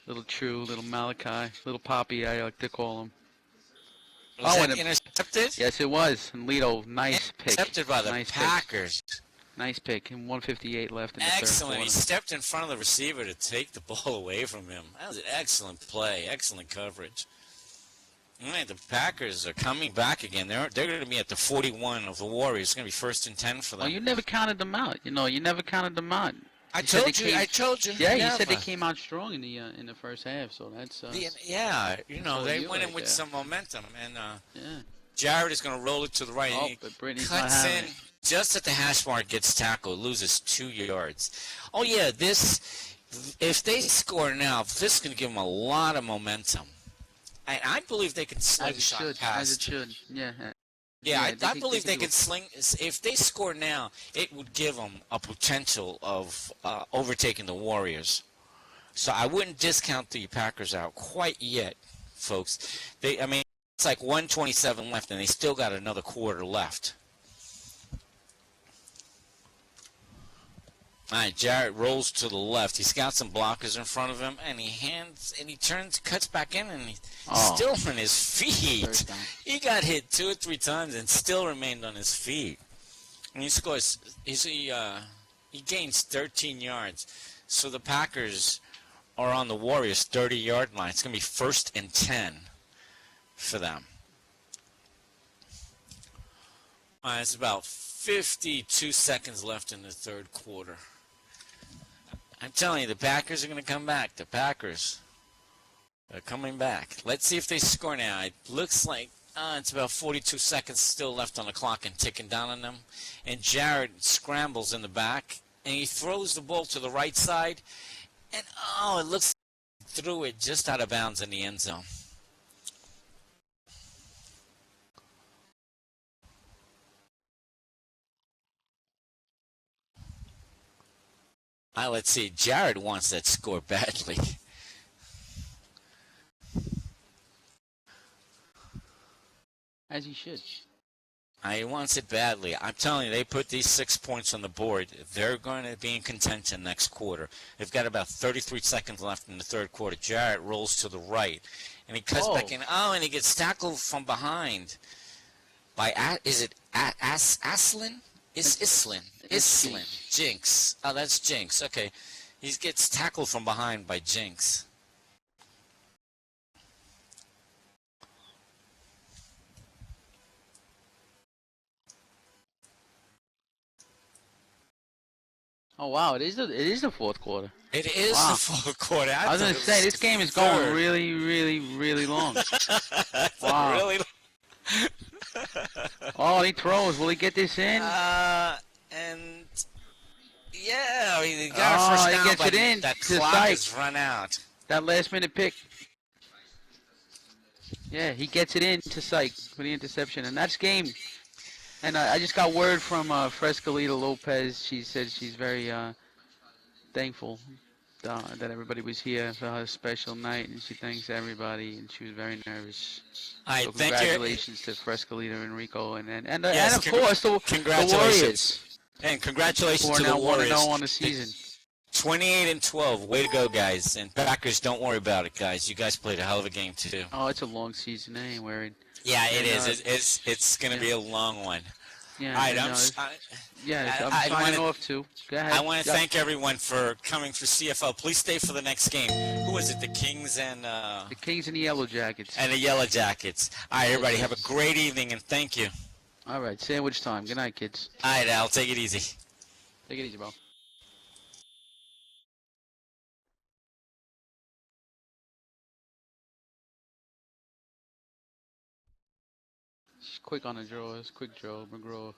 Little True, little Malachi, little Poppy, I like to call him. Was that and intercepted? yes, it was. And Lito, nice pick. Intercepted by the nice Packers. Pick. Nice pick. And 158 left in the Excellent. third He quarter. stepped in front of the receiver to take the ball away from him. That was an excellent play. Excellent coverage. All right, the Packers are coming back again. They're going to be at the 41 of the Warriors. It's going to be 1st and 10 for them. Oh, you never counted them out. You never counted them out. I You said told they you. came- I told you. Yeah, you said they Never. came out strong in the first half, so that's Yeah, all they you went in right with there. some momentum, and yeah. Jared is going to roll it to the right. Oh, and he but Brittany's not cuts having in it. just at the hash mark, gets tackled, loses 2 yards. Oh yeah, if they score now, this is going to give them a lot of momentum. I believe they can As it slingshot should. past. As it should. Yeah. Yeah, I think believe they do could it. sling. If they score now, it would give them a potential of overtaking the Warriors. So I wouldn't discount the Packers out quite yet, folks. It's like 1:27 left, and they still got another quarter left. All right, Jarrett rolls to the left. He's got some blockers in front of him, and he turns, cuts back in, and he's still on his feet. First down. He got hit 2 or 3 times and still remained on his feet. And he scores. He gains 13 yards. So the Packers are on the Warriors' 30-yard line. It's going to be 1st and 10 for them. It's about 52 seconds left in the third quarter. I'm telling you, the Packers are going to come back. The Packers are coming back. Let's see if they score now. It looks like it's about 42 seconds still left on the clock and ticking down on them. And Jared scrambles in the back, and he throws the ball to the right side. And, it looks like he threw it just out of bounds in the end zone. Let's see. Jared wants that score badly. As he should. He wants it badly. I'm telling you, they put these 6 points on the board. They're going to be in contention next quarter. They've got about 33 seconds left in the third quarter. Jarrett rolls to the right, and he cuts back in. And he gets tackled from behind by, is it Aslin? It's Islin. Jinx. Oh, that's Jinx. Okay. He gets tackled from behind by Jinx. Oh wow, it is the fourth quarter. It is Wow. the fourth quarter. I was gonna say this game is going really, really, really long. Wow. Really? Oh, he throws. Will he get this in? And yeah, he got a first he down, gets but it in that to clock Syke. has run out. That last minute pick. Yeah, he gets it in to Syke for the interception, and that's game. And I just got word from Frescolita Lopez. She said she's very thankful that everybody was here for her special night, and she thanks everybody, and she was very nervous. I So thank you. congratulations to Frescolita Enrico, and Yes, of course the Warriors, And congratulations who are to the now Warriors. 1-0 on the season. 28-12. Way to go, guys. And Packers, don't worry about it, guys. You guys played a hell of a game too. Oh, it's a long season. I ain't worried. Yeah, it And, is. It's going to be a long one. Yeah, All right, and, I'm I'm signing wanna- off too. Go ahead. I want to Yeah. thank everyone for coming for CFL. Please stay for the next game. Who was it? The Kings and The Kings and the Yellow Jackets. the Yellow Jackets. All right, everybody, have a great evening and thank you. All right, sandwich time. Good night, kids. All right, Al, take it easy. Take it easy, bro. Quick on the draws. Quick draw, McGraw.